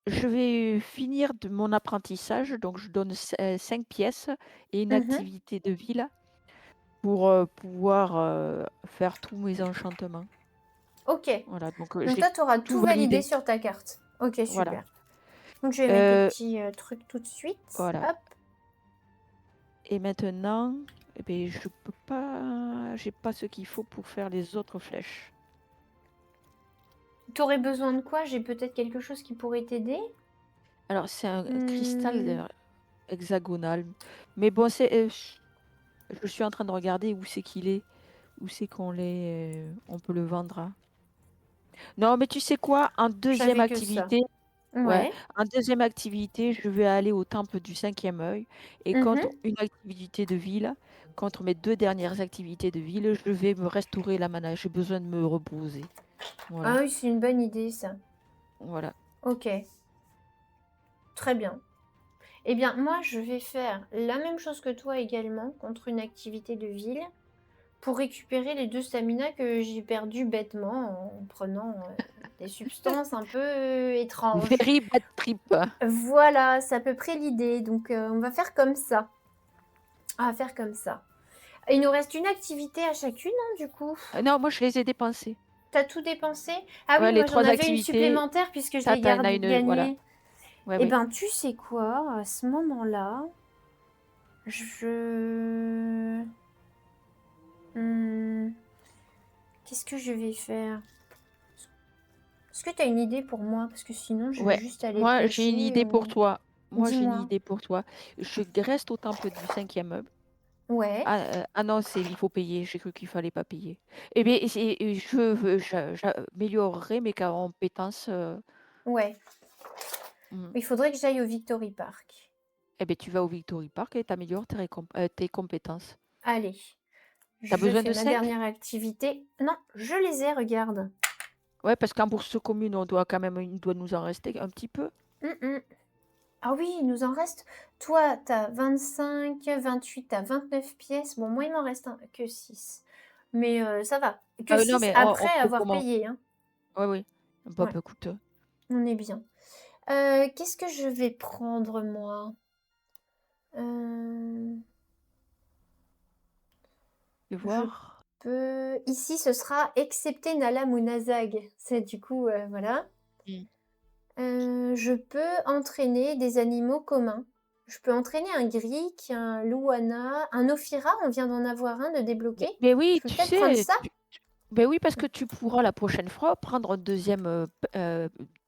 je vais finir de mon apprentissage, donc je donne 5 pièces et une Mhm. activité de ville pour pouvoir faire tous mes enchantements. Ok. Voilà, donc Donc j'ai toi, tu auras tout tout validé validé. sur ta carte. Ok, Voilà. super. Donc je vais mettre les Euh, petits trucs tout de suite. voilà. Hop. Et maintenant, eh ben, je peux pas, j'ai pas ce qu'il faut pour faire les autres flèches. T'aurais besoin de quoi? J'ai peut-être quelque chose qui pourrait t'aider. Alors, c'est un cristal Hmm. hexagonal. Mais bon, je suis en train de regarder où c'est qu'il est. Où c'est on peut le vendre, hein. Non, mais tu sais quoi? En deuxième J'avais que ça. activité, ouais, Ouais. en deuxième activité, je vais aller au temple du cinquième œil. Et contre Mhm. une activité de ville, contre mes 2 dernières activités de ville, je vais me restaurer la mana. J'ai besoin de me reposer. Voilà. Ah oui, c'est une bonne idée, ça. Voilà. Ok. Très bien. Eh bien, moi, je vais faire la même chose que toi également contre une activité de ville pour récupérer les 2 stamina que j'ai perdus bêtement en prenant des substances un peu étranges. Very bad trip. Voilà, c'est à peu près l'idée. Donc, on va faire comme ça. On va faire comme ça. Il nous reste une activité à chacune, hein, du coup. Non, moi, je les ai dépensés. T'as tout dépensé? Ah oui, Ouais, les moi j'en 3 avais une activités, supplémentaire puisque je ça, l'ai t'en as une. Voilà. gagnée. Ouais, Eh ouais. ben, tu sais quoi, à ce moment-là, je... Qu'est-ce que je vais faire? Est-ce que tu as une idée pour moi? Parce que sinon, je vais Ouais. juste aller Moi, j'ai une piocher idée pour ou... toi. Moi, j'ai une Dis-moi. idée pour toi. Je reste au temple du cinquième œil. Ouais, Ah non, il faut payer. J'ai cru qu'il fallait pas payer. Eh bien, j'améliorerai mes compétences. ouais. Mm. Il faudrait que j'aille au Victory Park. Eh bien, tu vas au Victory Park et tu améliores tes compétences. Allez, Tu as je besoin fais de ma 5? dernière activité. Non, je les ai, regarde. Ouais, parce qu'en bourse commune, il doit nous en rester un petit peu. Hum, hum. Ah oui, il nous en reste. Toi, t'as 25, 28, t'as 29 pièces. Bon, moi, il m'en reste que 6. Mais ça va. Que Non, 6 mais après on avoir commence. payé. Hein. Oui, oui. Bah, Ouais. bah, écoute. On est bien. Qu'est-ce que je vais prendre moi? Hem, Tu je voir? ici ce sera excepté Nalam ou Nazag. C'est du coup, voilà. Mmh. Je peux entraîner des animaux communs. Je peux entraîner un Gric, un Louana, un Ophira, on vient d'en avoir un de débloqué. Mais Je oui, peux tu peut-être prendre sais, ça? beh, oui, parce que tu pourras la prochaine fois prendre un deuxième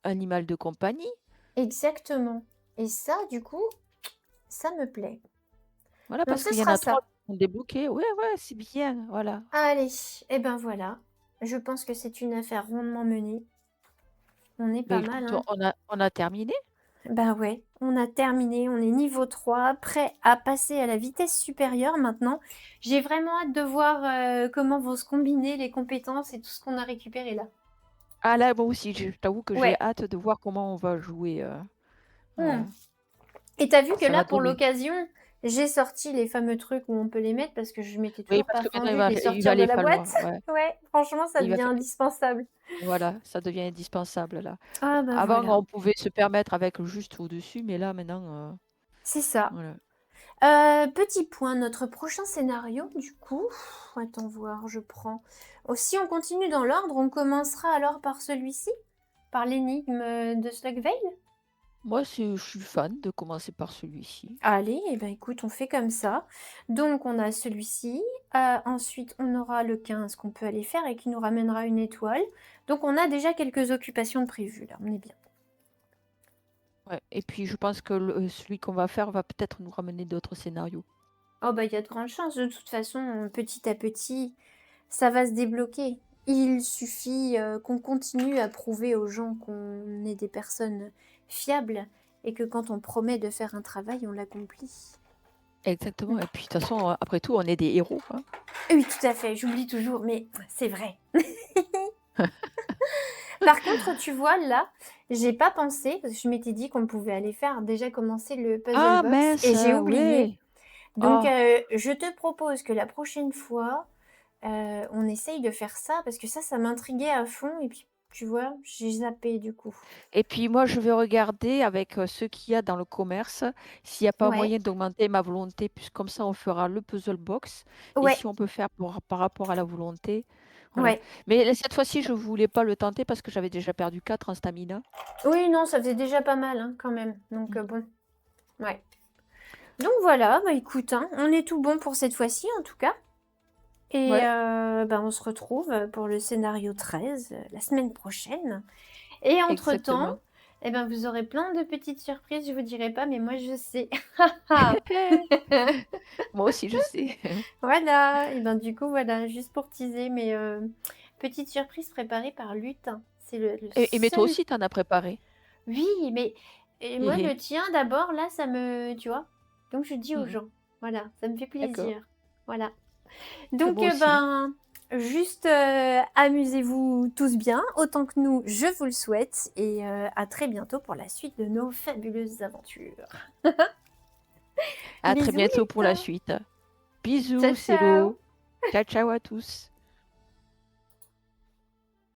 animal de compagnie. Exactement et ça, du coup, ça me plaît. Voilà, Donc parce ce qu'il y en sera a 3 ça. qui sont débloqués. Ouais, ouais, c'est bien, voilà. Allez et ben, voilà. Je pense que c'est une affaire rondement menée. On est Beh, pas mal, écoute, hein? on a terminé. Bah, ouais, on a terminé, on est niveau 3, prêt à passer à la vitesse supérieure maintenant. J'ai vraiment hâte de voir, comment vont se combiner les compétences et tout ce qu'on a récupéré là. Ah là, moi aussi, je t'avoue que j'ai Ouais. hâte de voir comment on va jouer, Mmh. voilà. Et tu as vu que Ça là, va pour donner. l'occasion, j'ai sorti les fameux trucs où on peut les mettre parce que je m'étais Oui, toujours parce pas que maintenant fendue de les il va sortir de les la boîte. falloir, ouais. Ouais, franchement, ça Il va devient fa indispensable. Voilà, ça devient indispensable là. Ah bah, Avant, voilà, on pouvait se permettre avec juste au-dessus, mais là maintenant, c'est ça. voilà. Petit point, notre prochain scénario du coup, attends voir, je prends si on continue dans l'ordre, on commencera alors par celui-ci? Par l'énigme, de Slugveil? Moi, je suis fan de commencer par celui-ci. Allez et ben, écoute, on fait comme ça. Donc on a celui-ci, ensuite on aura le 15 qu'on peut aller faire et qui nous ramènera une étoile. Donc on a déjà quelques occupations de prévues là, on est bien. Ouais, et puis je pense que celui qu'on va faire va peut-être nous ramener d'autres scénarios. Oh bah, il y a de grandes chances, de toute façon, petit à petit, ça va se débloquer. Il suffit, qu'on continue à prouver aux gens qu'on est des personnes fiables et que quand on promet de faire un travail, on l'accomplit. Exactement, Mmh. et puis de toute façon, après tout, on est des héros, hein. Oui, tout à fait, j'oublie toujours, mais c'est vrai. Par contre, tu vois, là, j'ai pas pensé, parce que je m'étais dit qu'on pouvait aller faire déjà commencer le puzzle Ah box et mince! j'ai oublié. Oui! Donc, Ah! je te propose que la prochaine fois, on essaye de faire ça parce que ça m'intriguait à fond et puis, tu vois, j'ai zappé du coup. Et puis moi, je vais regarder avec, ce qu'il y a dans le commerce, s'il y a pas Ouais, moyen d'augmenter ma volonté, puis comme ça on fera le puzzle box et ouais, si on peut faire par rapport à la volonté, voilà. ouais. Mais là, cette fois-ci, je voulais pas le tenter parce que j'avais déjà perdu 4 en stamina. Oui, non, ça faisait déjà pas mal, hein, quand même. Donc, Mmh. bon, ouais. Donc voilà, bah écoute, hein, on est tout bon pour cette fois-ci en tout cas. Et Ouais, bah, on se retrouve pour le scénario 13 la semaine prochaine. Et entre-temps, exactement. eh ben, vous aurez plein de petites surprises, je vous dirai pas, mais moi je sais. Moi aussi, je sais. Voilà, et ben, du coup, voilà, juste pour teaser, mais petite surprise préparée par Lutin. C'est le Mais toi seul aussi, tu en as préparé? oui, mais et moi le tien d'abord, là, ça me tu vois? Donc je dis aux Mmh. gens. Voilà, ça me fait D'accord. plaisir. Voilà. Et Donc moi aussi. ben, juste, amusez-vous tous bien, autant que nous, je vous le souhaite et à très bientôt pour la suite de nos fabuleuses aventures. À très Bisous bientôt pour la Lutin. suite. Ciao, Bisous, c'est ciao. l'eau. Ciao, ciao à tous.